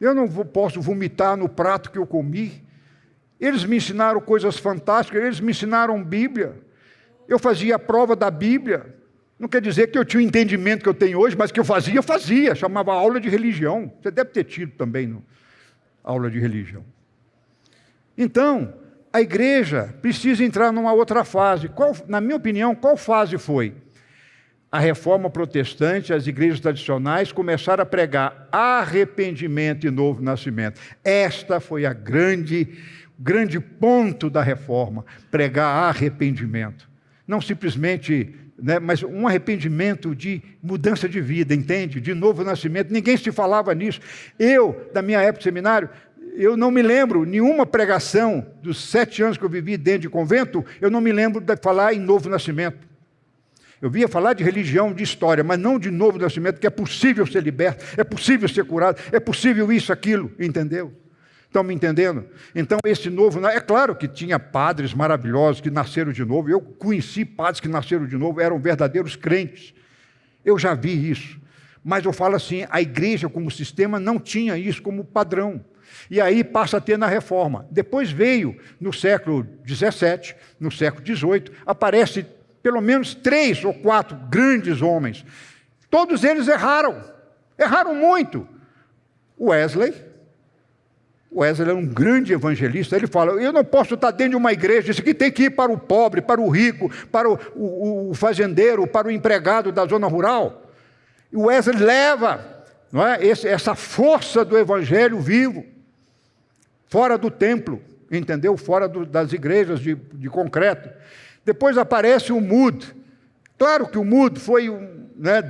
Eu não posso vomitar no prato que eu comi. Eles me ensinaram coisas fantásticas, eles me ensinaram Bíblia. Eu fazia a prova da Bíblia. Não quer dizer que eu tinha o entendimento que eu tenho hoje, mas que eu fazia. Chamava aula de religião. Você deve ter tido também aula de religião. Então, a igreja precisa entrar numa outra fase. Na minha opinião, qual fase foi? A reforma protestante, as igrejas tradicionais começaram a pregar arrependimento e novo nascimento. Esta foi a grande ponto da reforma, pregar arrependimento. Não simplesmente, mas um arrependimento de mudança de vida, entende? De novo nascimento. Ninguém se falava nisso. Eu, da minha época de seminário, eu não me lembro nenhuma pregação dos 7 anos que eu vivi dentro de convento, eu não me lembro de falar em novo nascimento. Eu via falar de religião, de história, mas não de novo nascimento, que é possível ser liberto, é possível ser curado, é possível isso, aquilo, entendeu? Estão me entendendo? Então, esse novo... É claro que tinha padres maravilhosos que nasceram de novo. Eu conheci padres que nasceram de novo, eram verdadeiros crentes. Eu já vi isso. Mas eu falo assim, a igreja como sistema não tinha isso como padrão. E aí passa a ter na reforma. Depois veio, no século XVII, no século XVIII, aparece pelo menos 3 ou 4 grandes homens. Todos eles erraram. Erraram muito. Wesley, Wesley era um grande evangelista. Ele fala, eu não posso estar dentro de uma igreja, isso aqui tem que ir para o pobre, para o rico, para o fazendeiro, para o empregado da zona rural. E o Wesley leva, não é, essa força do evangelho vivo, fora do templo, entendeu? Fora das igrejas de concreto. Depois aparece o Moody. Claro que o Moody foi,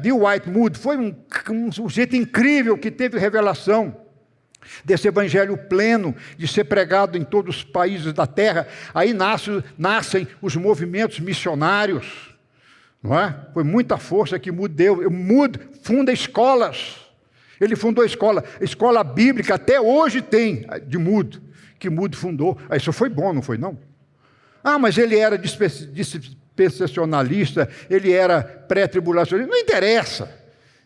Dwight Moody, foi um sujeito incrível que teve revelação desse evangelho pleno, de ser pregado em todos os países da terra. Aí nascem os movimentos missionários, não é? Foi muita força que Moody deu. Moody funda escolas. Ele fundou escola bíblica, até hoje tem, de Moody, que Moody fundou. Isso foi bom, não foi não? Mas ele era dispensacionalista, ele era pré-tribulacionista. Não interessa.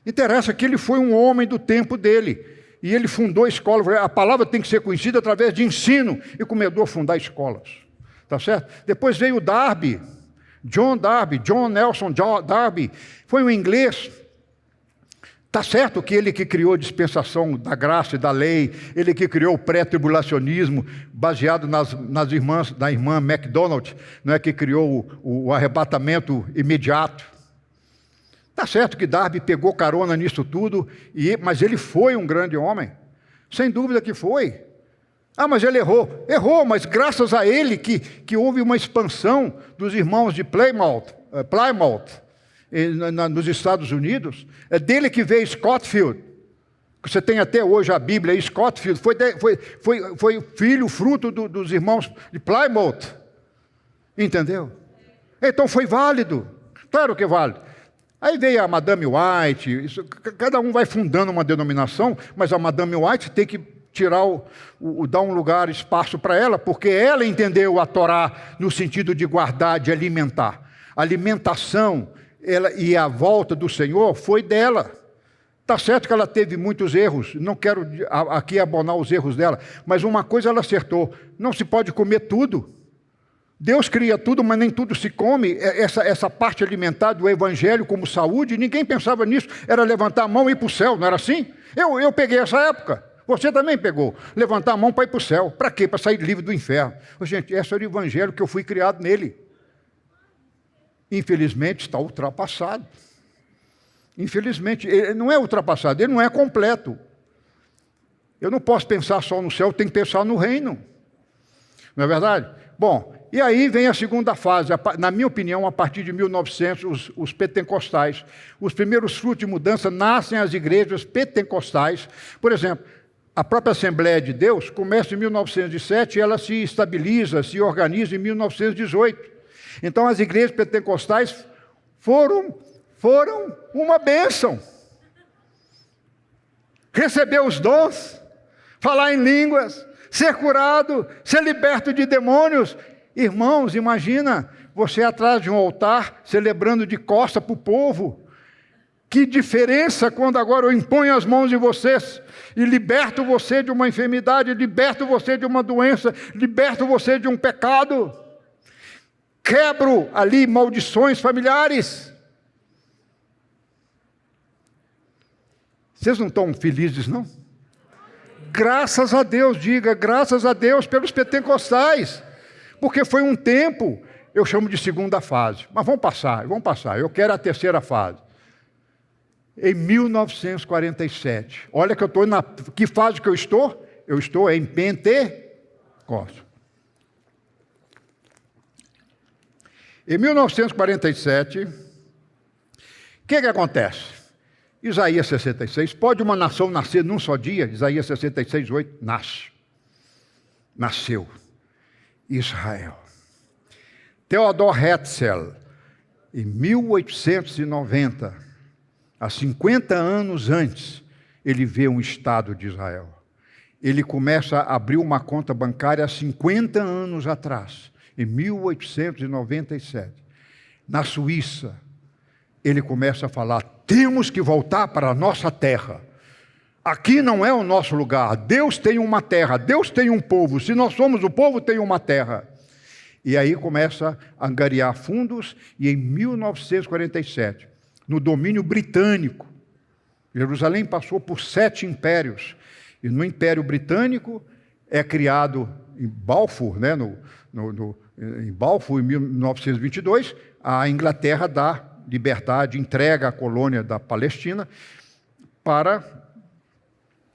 Interessa que ele foi um homem do tempo dele. E ele fundou escolas. A palavra tem que ser conhecida através de ensino. E começou a fundar escolas. Tá certo? Depois veio o Darby. John Nelson Darby. Foi um inglês. Tá certo que ele que criou a dispensação da graça e da lei. Ele que criou o pré-tribulacionismo, baseado nas irmãs, da irmã MacDonald, não é, que criou o arrebatamento imediato. Está certo que Darby pegou carona nisso tudo, mas ele foi um grande homem. Sem dúvida que foi. Mas ele errou. Errou, mas graças a ele que houve uma expansão dos irmãos de Plymouth, nos Estados Unidos. É dele que veio Scofield. Você tem até hoje a Bíblia aí, Scofield. Foi filho, fruto dos irmãos de Plymouth. Entendeu? Então foi válido. Claro que é válido. Aí veio a Madame White, cada um vai fundando uma denominação, mas a Madame White tem que tirar dar um lugar, espaço para ela, porque ela entendeu a Torá no sentido de guardar, de alimentar. A alimentação e a volta do Senhor foi dela. Está certo que ela teve muitos erros, não quero aqui abonar os erros dela, mas uma coisa ela acertou, não se pode comer tudo. Deus cria tudo, mas nem tudo se come. Essa parte alimentar do evangelho como saúde, ninguém pensava nisso. Era levantar a mão e ir para o céu, não era assim? Eu peguei essa época. Você também pegou. Levantar a mão para ir para o céu. Para quê? Para sair livre do inferno. Gente, esse era o evangelho que eu fui criado nele. Infelizmente está ultrapassado. Infelizmente, ele não é ultrapassado, ele não é completo. Eu não posso pensar só no céu, eu tenho que pensar no reino. Não é verdade? Bom, e aí vem a segunda fase, na minha opinião, a partir de 1900, os pentecostais. Os primeiros frutos de mudança nascem as igrejas pentecostais. Por exemplo, a própria Assembleia de Deus começa em 1907 e ela se estabiliza, se organiza em 1918. Então as igrejas pentecostais foram uma bênção. Receber os dons, falar em línguas, ser curado, ser liberto de demônios. Irmãos, imagina você atrás de um altar, celebrando de costa para o povo. Que diferença quando agora eu imponho as mãos em vocês e liberto você de uma enfermidade, liberto você de uma doença, liberto você de um pecado. Quebro ali maldições familiares. Vocês não estão felizes, não? Graças a Deus, diga, graças a Deus pelos pentecostais. Porque foi um tempo, eu chamo de segunda fase. Mas vamos passar. Eu quero a terceira fase. Em 1947. Olha que eu estou na... Que fase que eu estou? Eu estou em Pentecostes. Em 1947, o que acontece? Isaías 66, pode uma nação nascer num só dia? Isaías 66, 8, nasceu Israel. Theodor Herzl, em 1890, há 50 anos antes, ele vê um Estado de Israel. Ele começa a abrir uma conta bancária há 50 anos atrás, em 1897. Na Suíça, ele começa a falar, temos que voltar para a nossa terra. Aqui não é o nosso lugar. Deus tem uma terra, Deus tem um povo. Se nós somos o povo, tem uma terra. E aí começa a angariar fundos, e em 1947, no domínio britânico, Jerusalém passou por 7 impérios. E no Império Britânico, é criado em Balfour, né, em Balfour, em 1922, a Inglaterra dá liberdade, entrega a colônia da Palestina para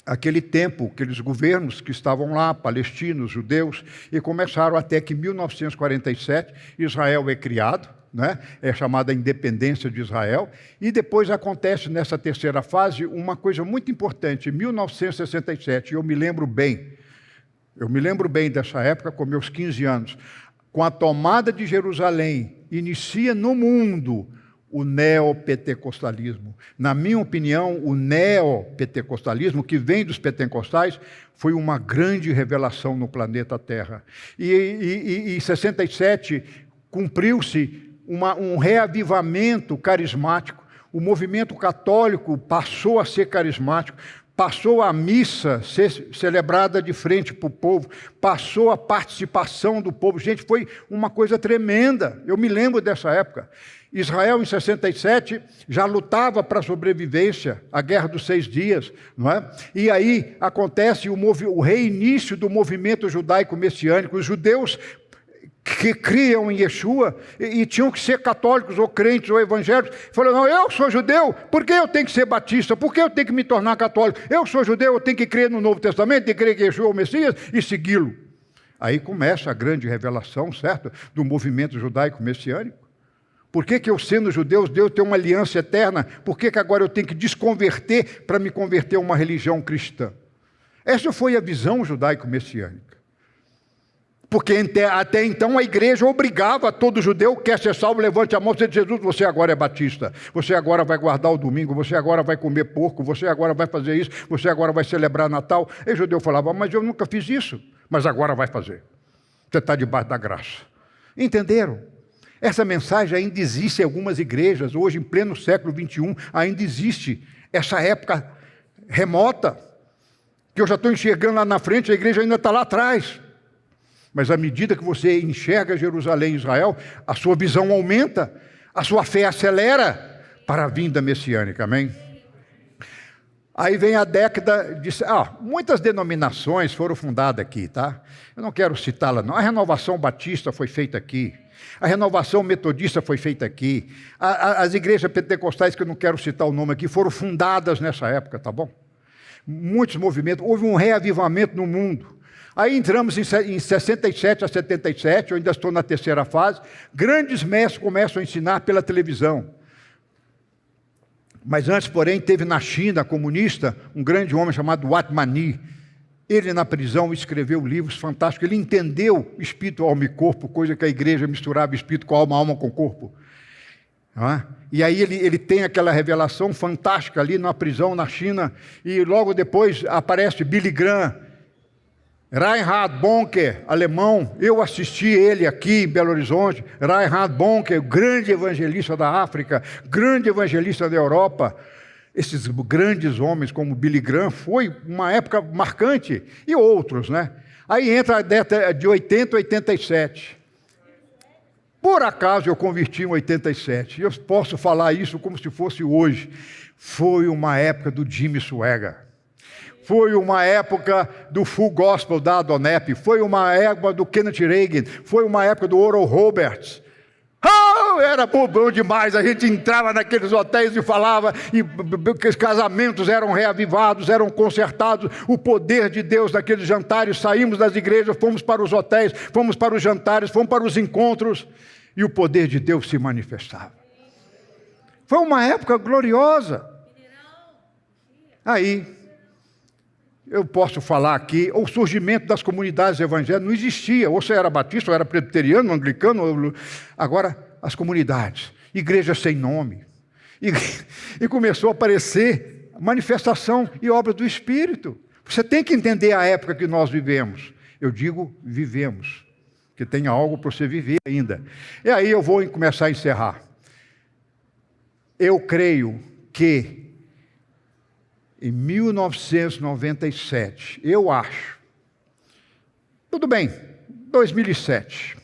aquele tempo, aqueles governos que estavam lá, palestinos, judeus, e começaram até que em 1947 Israel é criado, né? É chamada independência de Israel, e depois acontece nessa terceira fase uma coisa muito importante. Em 1967, eu me lembro bem dessa época, com meus 15 anos, com a tomada de Jerusalém, inicia no mundo o neopentecostalismo. Na minha opinião, o neopentecostalismo, que vem dos pentecostais, foi uma grande revelação no planeta Terra. E em 67, cumpriu-se um reavivamento carismático. O movimento católico passou a ser carismático, passou a missa ser celebrada de frente para o povo, passou a participação do povo. Gente, foi uma coisa tremenda. Eu me lembro dessa época. Israel, em 67, já lutava para a sobrevivência, a Guerra dos 6 Dias, não é? E aí acontece o reinício do movimento judaico-messiânico. Os judeus que criam em Yeshua e tinham que ser católicos ou crentes ou evangélicos, falaram: não, eu sou judeu, por que eu tenho que ser batista? Por que eu tenho que me tornar católico? Eu sou judeu, eu tenho que crer no Novo Testamento, tenho que crer que Yeshua é o Messias e segui-lo. Aí começa a grande revelação, certo? Do movimento judaico-messiânico. Por que eu, sendo judeu, Deus tem uma aliança eterna? Por que agora eu tenho que desconverter para me converter a uma religião cristã? Essa foi a visão judaico-messiânica. Porque até então a igreja obrigava todo judeu que quer ser salvo, levante a mão e diz: Jesus, você agora é batista, você agora vai guardar o domingo, você agora vai comer porco, você agora vai fazer isso, você agora vai celebrar Natal. E o judeu falava: mas eu nunca fiz isso, mas agora vai fazer. Você está debaixo da graça. Entenderam? Essa mensagem ainda existe em algumas igrejas, hoje em pleno século XXI, ainda existe essa época remota, que eu já estou enxergando lá na frente, a igreja ainda está lá atrás. Mas à medida que você enxerga Jerusalém e Israel, a sua visão aumenta, a sua fé acelera para a vinda messiânica, amém? Aí vem a década de... muitas denominações foram fundadas aqui, tá? Eu não quero citá-la, não. A Renovação Batista foi feita aqui. A Renovação Metodista foi feita aqui. As igrejas pentecostais, que eu não quero citar o nome aqui, foram fundadas nessa época, tá bom? Muitos movimentos, houve um reavivamento no mundo. Aí entramos em 67 a 77, eu ainda estou na terceira fase. Grandes mestres começam a ensinar pela televisão. Mas antes, porém, teve na China comunista um grande homem chamado Wat Mani. Ele, na prisão, escreveu livros fantásticos. Ele entendeu espírito, alma e corpo, coisa que a igreja misturava espírito com alma, alma com corpo. E aí ele tem aquela revelação fantástica ali na prisão na China. E logo depois aparece Billy Graham, Reinhard Bonke, alemão. Eu assisti ele aqui em Belo Horizonte. Reinhard Bonke, grande evangelista da África, grande evangelista da Europa. Esses grandes homens como Billy Graham, foi uma época marcante, e outros, né? Aí entra a década de 80 a 87. Por acaso eu converti em 87, eu posso falar isso como se fosse hoje. Foi uma época do Jimmy Swaggart, foi uma época do Full Gospel da Adonep, foi uma época do Kenneth Reagan, foi uma época do Oral Roberts. Era bobão demais, a gente entrava naqueles hotéis e falava, e os casamentos eram reavivados, eram consertados, o poder de Deus naqueles jantares. Saímos das igrejas, fomos para os hotéis, fomos para os jantares, fomos para os encontros, e o poder de Deus se manifestava. Foi uma época gloriosa. Aí, eu posso falar aqui, o surgimento das comunidades evangélicas não existia, ou você era batista, ou era presbiteriano, anglicano, agora as comunidades, igrejas sem nome, e começou a aparecer manifestação e obra do Espírito. Você tem que entender a época que nós vivemos. Eu digo vivemos, que tem algo para você viver ainda. E aí eu vou começar a encerrar. Eu creio que em 1997, eu acho, tudo bem, 2007,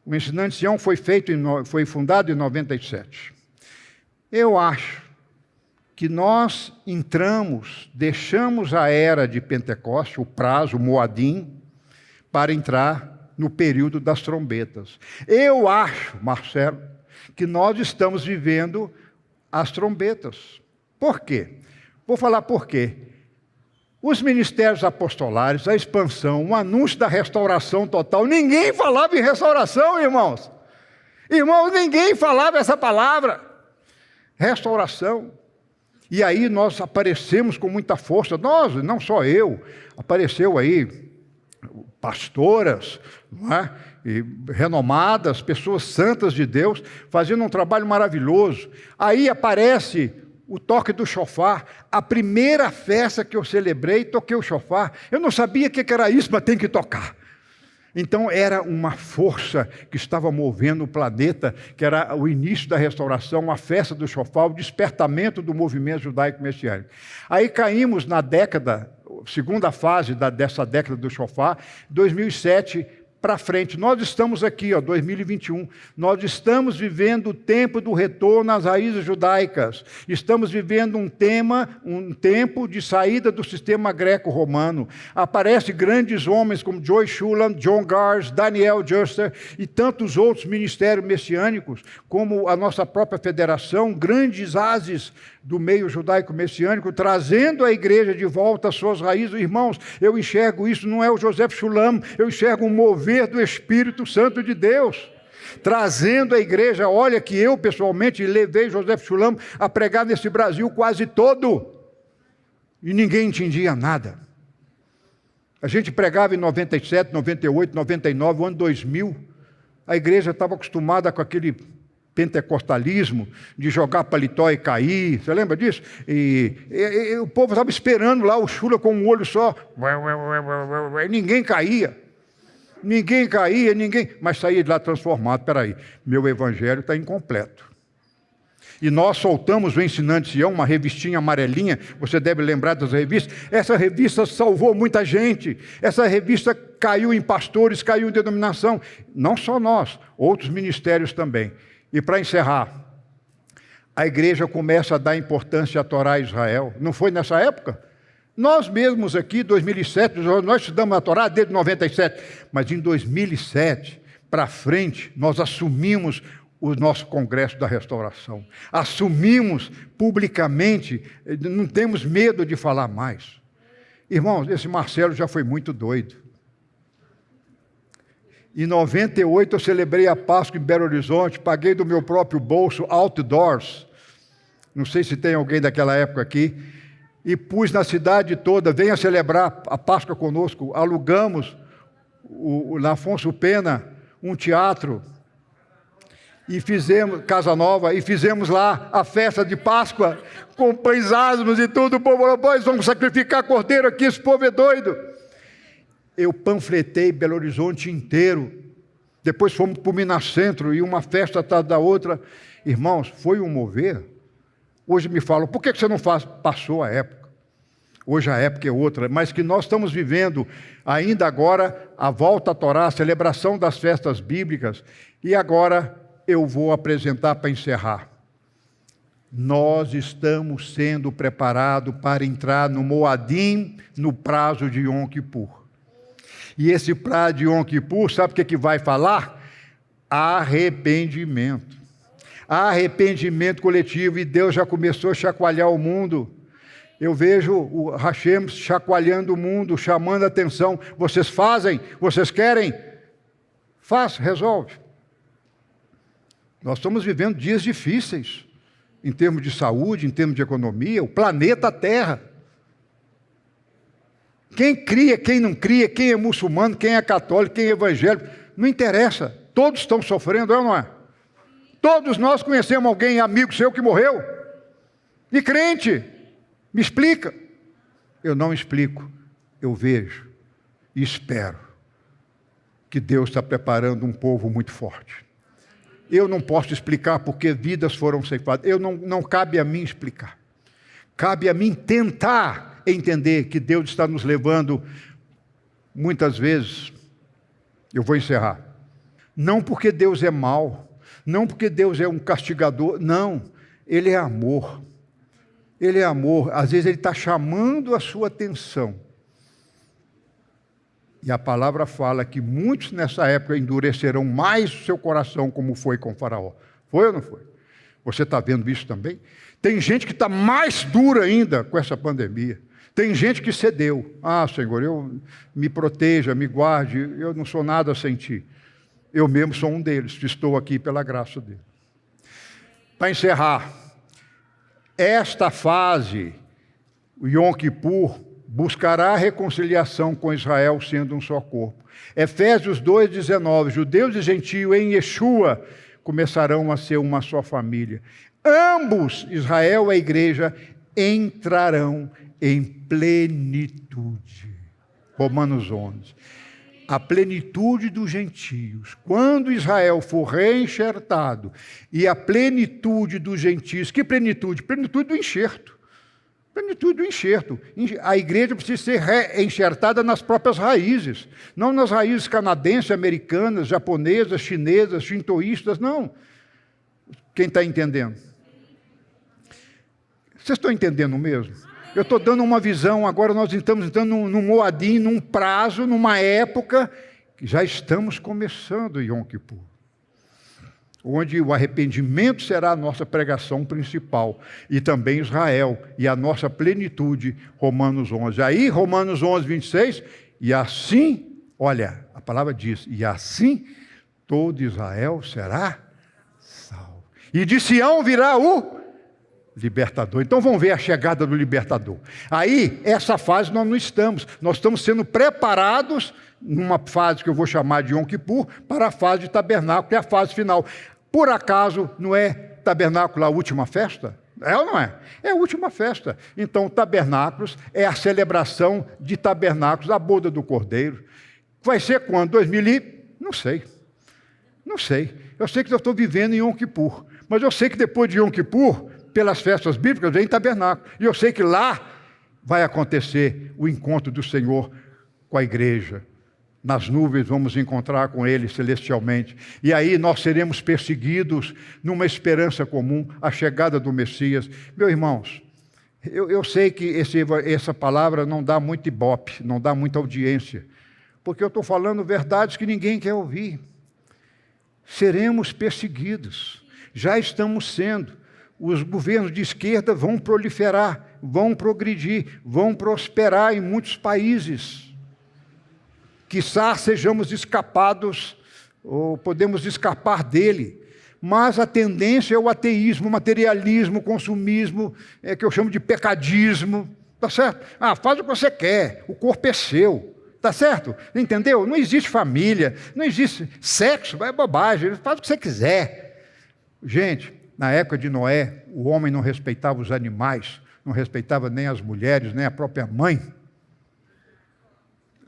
o Ensinante Sião foi fundado em 97. Eu acho que nós entramos, deixamos a era de Pentecoste, o prazo, o Moadim, para entrar no período das trombetas. Eu acho, Marcelo, que nós estamos vivendo as trombetas. Por quê? Vou falar por quê. Os ministérios apostolares, a expansão, o anúncio da restauração total, ninguém falava em restauração, irmãos. Irmãos, ninguém falava essa palavra, restauração. E aí nós aparecemos com muita força, nós, não só eu, apareceu aí pastoras, não é? E renomadas, pessoas santas de Deus, fazendo um trabalho maravilhoso. Aí aparece o toque do chofar. A primeira festa que eu celebrei, toquei o chofar. Eu não sabia o que era isso, mas tem que tocar. Então era uma força que estava movendo o planeta, que era o início da restauração, a festa do chofar, o despertamento do movimento judaico-messiânico. Aí caímos na década, segunda fase dessa década do chofar, 2007 para frente. Nós estamos aqui, 2021, nós estamos vivendo o tempo do retorno às raízes judaicas. Estamos vivendo um tempo de saída do sistema greco-romano. Aparecem grandes homens como Joy Shulam, John Gars, Daniel Juster e tantos outros ministérios messiânicos, como a nossa própria federação, grandes ases do meio judaico-messiânico, trazendo a igreja de volta às suas raízes. Irmãos, eu enxergo isso, não é o José Shulam, eu enxergo um mover do Espírito Santo de Deus, trazendo a igreja. Olha que eu pessoalmente levei José Shulam a pregar nesse Brasil quase todo, e ninguém entendia nada. A gente pregava em 97, 98, 99, o ano 2000, a igreja estava acostumada com aquele pentecostalismo, de jogar paletó e cair, você lembra disso? E o povo estava esperando lá o Chula com um olho só, ninguém caía, mas saía de lá transformado. Espera aí, meu evangelho está incompleto. E nós soltamos o Ensinante Sião, uma revistinha amarelinha, você deve lembrar dessa revista. Essa revista salvou muita gente, essa revista caiu em pastores, caiu em denominação, não só nós, outros ministérios também. E para encerrar, a igreja começa a dar importância à Torá e Israel. Não foi nessa época? Nós mesmos aqui, 2007, nós estudamos a Torá desde 97, mas em 2007, para frente, nós assumimos o nosso Congresso da Restauração. Assumimos publicamente, não temos medo de falar mais. Irmãos, esse Marcelo já foi muito doido. Em 98 eu celebrei a Páscoa em Belo Horizonte, paguei do meu próprio bolso, outdoors, não sei se tem alguém daquela época aqui, e pus na cidade toda, venha celebrar a Páscoa conosco. Alugamos na Afonso Pena um teatro, e fizemos, Casa Nova, e fizemos lá a festa de Páscoa, com pães asmos e tudo. O povo falou, pois vamos sacrificar cordeiro aqui, esse povo é doido. Eu panfletei Belo Horizonte inteiro, depois fomos para o Minas Centro, e uma festa atrás da outra. Irmãos, foi um mover. Hoje me falam, por que você não faz? Passou a época. Hoje a época é outra, mas que nós estamos vivendo ainda agora a volta à Torá, a celebração das festas bíblicas. E agora eu vou apresentar para encerrar. Nós estamos sendo preparados para entrar no Moadim, no prazo de Yom Kippur. E esse prazo de Yom Kippur, sabe o que vai falar? Arrependimento. Arrependimento coletivo, e Deus já começou a chacoalhar o mundo. Eu vejo o Hashem chacoalhando o mundo, chamando a atenção. Vocês fazem? Vocês querem? Faz, resolve. Nós estamos vivendo dias difíceis, em termos de saúde, em termos de economia, o planeta Terra. Quem cria, quem não cria, quem é muçulmano, quem é católico, quem é evangélico, não interessa. Todos estão sofrendo, é ou não é? Todos nós conhecemos alguém, amigo seu, que morreu. E crente, me explica. Eu não explico, eu vejo e espero que Deus está preparando um povo muito forte. Eu não posso explicar porque vidas foram ceifadas. Não cabe a mim explicar. Cabe a mim tentar entender que Deus está nos levando, muitas vezes, eu vou encerrar, não porque Deus é mau, não porque Deus é um castigador, não, Ele é amor. Ele é amor. Às vezes Ele está chamando a sua atenção. E a palavra fala que muitos nessa época endurecerão mais o seu coração, como foi com Faraó. Foi ou não foi? Você está vendo isso também? Tem gente que está mais dura ainda com essa pandemia. Tem gente que cedeu. Ah, Senhor, me proteja, me guarde, eu não sou nada sem Ti. Eu mesmo sou um deles, estou aqui pela graça dele. Para encerrar, esta fase, o Yom Kippur, buscará a reconciliação com Israel sendo um só corpo. Efésios 2,19, judeus e gentios em Yeshua começarão a ser uma só família. Ambos, Israel e a igreja, entrarão em plenitude. Romanos 11. A plenitude dos gentios. Quando Israel for reenxertado e a plenitude dos gentios, que plenitude? Plenitude do enxerto. Plenitude do enxerto. A igreja precisa ser reenxertada nas próprias raízes, não nas raízes canadenses, americanas, japonesas, chinesas, shintoístas, não. Quem está entendendo? Vocês estão entendendo mesmo? Eu estou dando uma visão, agora nós estamos entrando num Moadim, num prazo, numa época, que já estamos começando Yom Kippur, onde o arrependimento será a nossa pregação principal, e também Israel, e a nossa plenitude, Romanos 11. Aí, Romanos 11, 26, e assim, olha, a palavra diz, e assim todo Israel será salvo. E de Sião virá o libertador. Então vamos ver a chegada do libertador. Aí, essa fase nós não estamos. Nós estamos sendo preparados numa fase que eu vou chamar de Yom Kippur, para a fase de tabernáculo, que é a fase final. Por acaso, não é tabernáculo a última festa? É ou não é? É a última festa. Então, tabernáculos é a celebração de tabernáculos, a boda do Cordeiro. Vai ser quando? 2000 e... Não sei. Não sei. Eu sei que eu estou vivendo em Yom Kippur. Mas eu sei que depois de Yom Kippur, pelas festas bíblicas, vem tabernáculo. E eu sei que lá vai acontecer o encontro do Senhor com a igreja. Nas nuvens vamos encontrar com Ele celestialmente. E aí nós seremos perseguidos numa esperança comum, a chegada do Messias. Meus irmãos, eu sei que essa palavra não dá muito ibope, não dá muita audiência, porque eu estou falando verdades que ninguém quer ouvir. Seremos perseguidos, já estamos sendo. Os governos de esquerda vão proliferar, vão progredir, vão prosperar em muitos países. Quizá sejamos escapados, ou podemos escapar dele. Mas a tendência é o ateísmo, o materialismo, o consumismo, que eu chamo de pecadismo. Tá certo? Faz o que você quer, o corpo é seu. Tá certo? Entendeu? Não existe família, não existe sexo, é bobagem, faz o que você quiser. Gente, na época de Noé, o homem não respeitava os animais, não respeitava nem as mulheres, nem a própria mãe.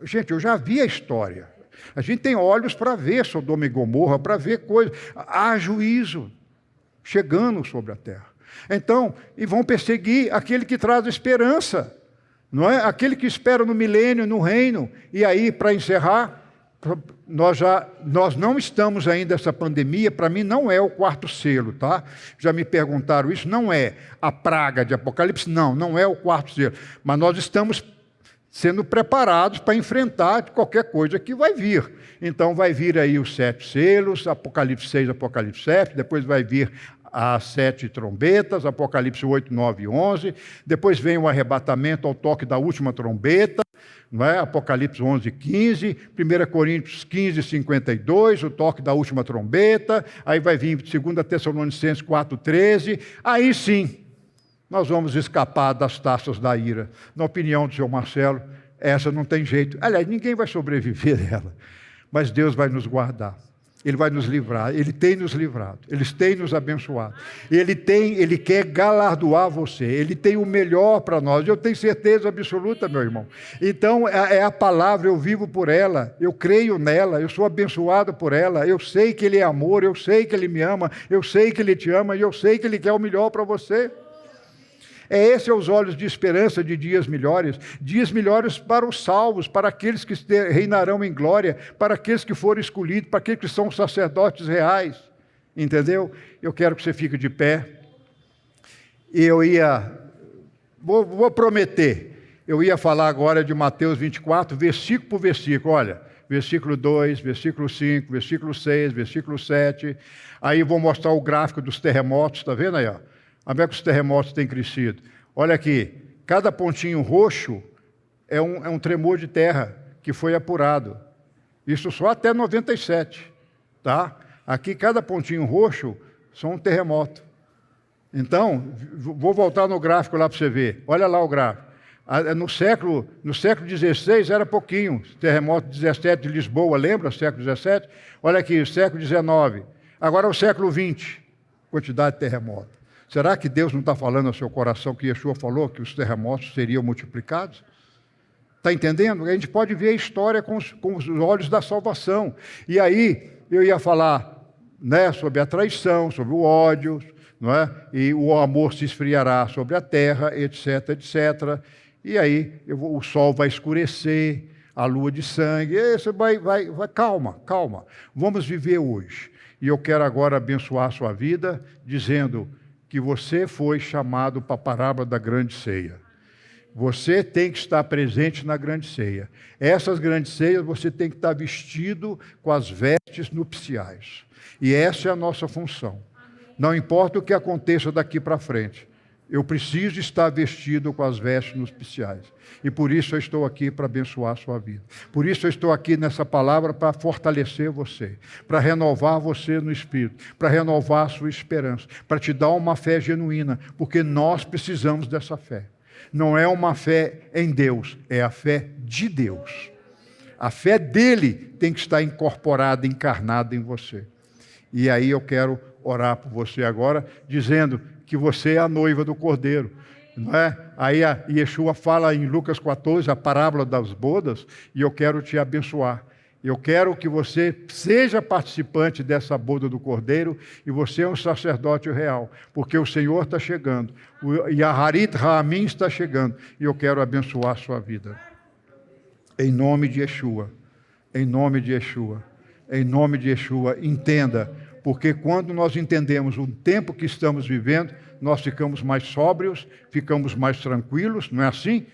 Gente, eu já vi a história. A gente tem olhos para ver Sodoma e Gomorra, para ver coisas. Há juízo chegando sobre a terra. Então, e vão perseguir aquele que traz esperança, não é? Aquele que espera no milênio, no reino. E aí, para encerrar, nós não estamos ainda nessa pandemia, para mim não é o quarto selo, tá? Já me perguntaram isso, não é a praga de Apocalipse, não é o quarto selo, mas nós estamos sendo preparados para enfrentar qualquer coisa que vai vir. Então vai vir aí os 7 selos, Apocalipse 6, Apocalipse 7, depois vai vir as 7 trombetas, Apocalipse 8, 9 e 11, depois vem o arrebatamento ao toque da última trombeta, não é? Apocalipse 11, 15, 1 Coríntios 15, 52, o toque da última trombeta, aí vai vir 2 Tessalonicenses 4, 13, aí sim, nós vamos escapar das taças da ira. Na opinião do senhor Marcelo, essa não tem jeito. Aliás, ninguém vai sobreviver dela, mas Deus vai nos guardar. Ele vai nos livrar, Ele tem nos livrado, Ele tem nos abençoado. Ele quer galardoar você, Ele tem o melhor para nós, eu tenho certeza absoluta, meu irmão. Então, é a palavra, eu vivo por ela, eu creio nela, eu sou abençoado por ela, eu sei que Ele é amor, eu sei que Ele me ama, eu sei que Ele te ama e eu sei que Ele quer o melhor para você. Esse é os olhos de esperança de dias melhores para os salvos, para aqueles que reinarão em glória, para aqueles que foram escolhidos, para aqueles que são sacerdotes reais, entendeu? Eu quero que você fique de pé. Eu ia vou prometer. Eu ia falar agora de Mateus 24, versículo por versículo. Olha, versículo 2, versículo 5, versículo 6, versículo 7. Aí vou mostrar o gráfico dos terremotos, está vendo aí? Ó? Como é que os terremotos têm crescido? Olha aqui, cada pontinho roxo é um tremor de terra que foi apurado. Isso só até 97, tá? Aqui, cada pontinho roxo são um terremoto. Então, vou voltar no gráfico lá para você ver. Olha lá o gráfico. No século XVI era pouquinho. Terremoto 17 de Lisboa, lembra? Século 17. Olha aqui, século 19. Agora é o século 20. Quantidade de terremoto. Será que Deus não está falando ao seu coração que Yeshua falou que os terremotos seriam multiplicados? Está entendendo? A gente pode ver a história com os olhos da salvação. E aí, eu ia falar, né, sobre a traição, sobre o ódio, não é? E o amor se esfriará sobre a terra, etc, etc. E aí, o sol vai escurecer, a lua de sangue. E você vai, calma. Vamos viver hoje. E eu quero agora abençoar a sua vida, dizendo que você foi chamado para a parábola da grande ceia. Você tem que estar presente na grande ceia. Essas grandes ceias você tem que estar vestido com as vestes nupciais. E essa é a nossa função. Não importa o que aconteça daqui para frente. Eu preciso estar vestido com as vestes nupciais. E por isso eu estou aqui para abençoar a sua vida. Por isso eu estou aqui nessa palavra para fortalecer você, para renovar você no Espírito, para renovar a sua esperança, para te dar uma fé genuína, porque nós precisamos dessa fé. Não é uma fé em Deus, é a fé de Deus. A fé dele tem que estar incorporada, encarnada em você. E aí eu quero orar por você agora, dizendo que você é a noiva do Cordeiro. Não é? Aí a Yeshua fala em Lucas 14, a parábola das bodas, e eu quero te abençoar. Eu quero que você seja participante dessa boda do Cordeiro e você é um sacerdote real, porque o Senhor está chegando, o Yaharit Ha'amin está chegando, e eu quero abençoar a sua vida. Em nome de Yeshua, em nome de Yeshua, em nome de Yeshua, entenda, porque quando nós entendemos o tempo que estamos vivendo, nós ficamos mais sóbrios, ficamos mais tranquilos, não é assim?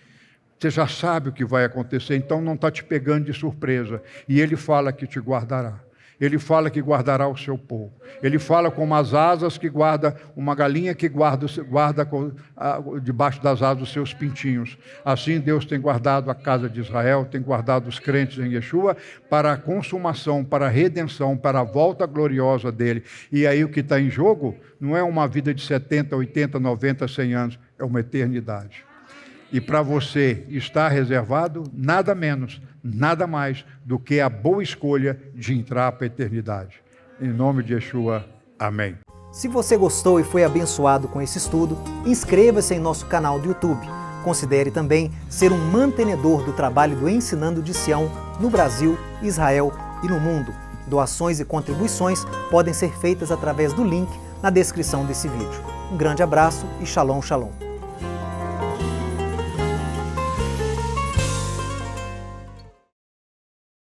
Você já sabe o que vai acontecer, então não está te pegando de surpresa. E ele fala que te guardará. Ele fala que guardará o seu povo. Ele fala como as asas que guarda, uma galinha que guarda debaixo das asas os seus pintinhos. Assim Deus tem guardado a casa de Israel, tem guardado os crentes em Yeshua para a consumação, para a redenção, para a volta gloriosa dele. E aí o que está em jogo não é uma vida de 70, 80, 90, 100 anos, é uma eternidade. E para você está reservado nada menos, nada mais do que a boa escolha de entrar para a eternidade. Em nome de Yeshua, amém. Se você gostou e foi abençoado com esse estudo, inscreva-se em nosso canal do YouTube. Considere também ser um mantenedor do trabalho do Ensinando de Sião no Brasil, Israel e no mundo. Doações e contribuições podem ser feitas através do link na descrição desse vídeo. Um grande abraço e Shalom, Shalom.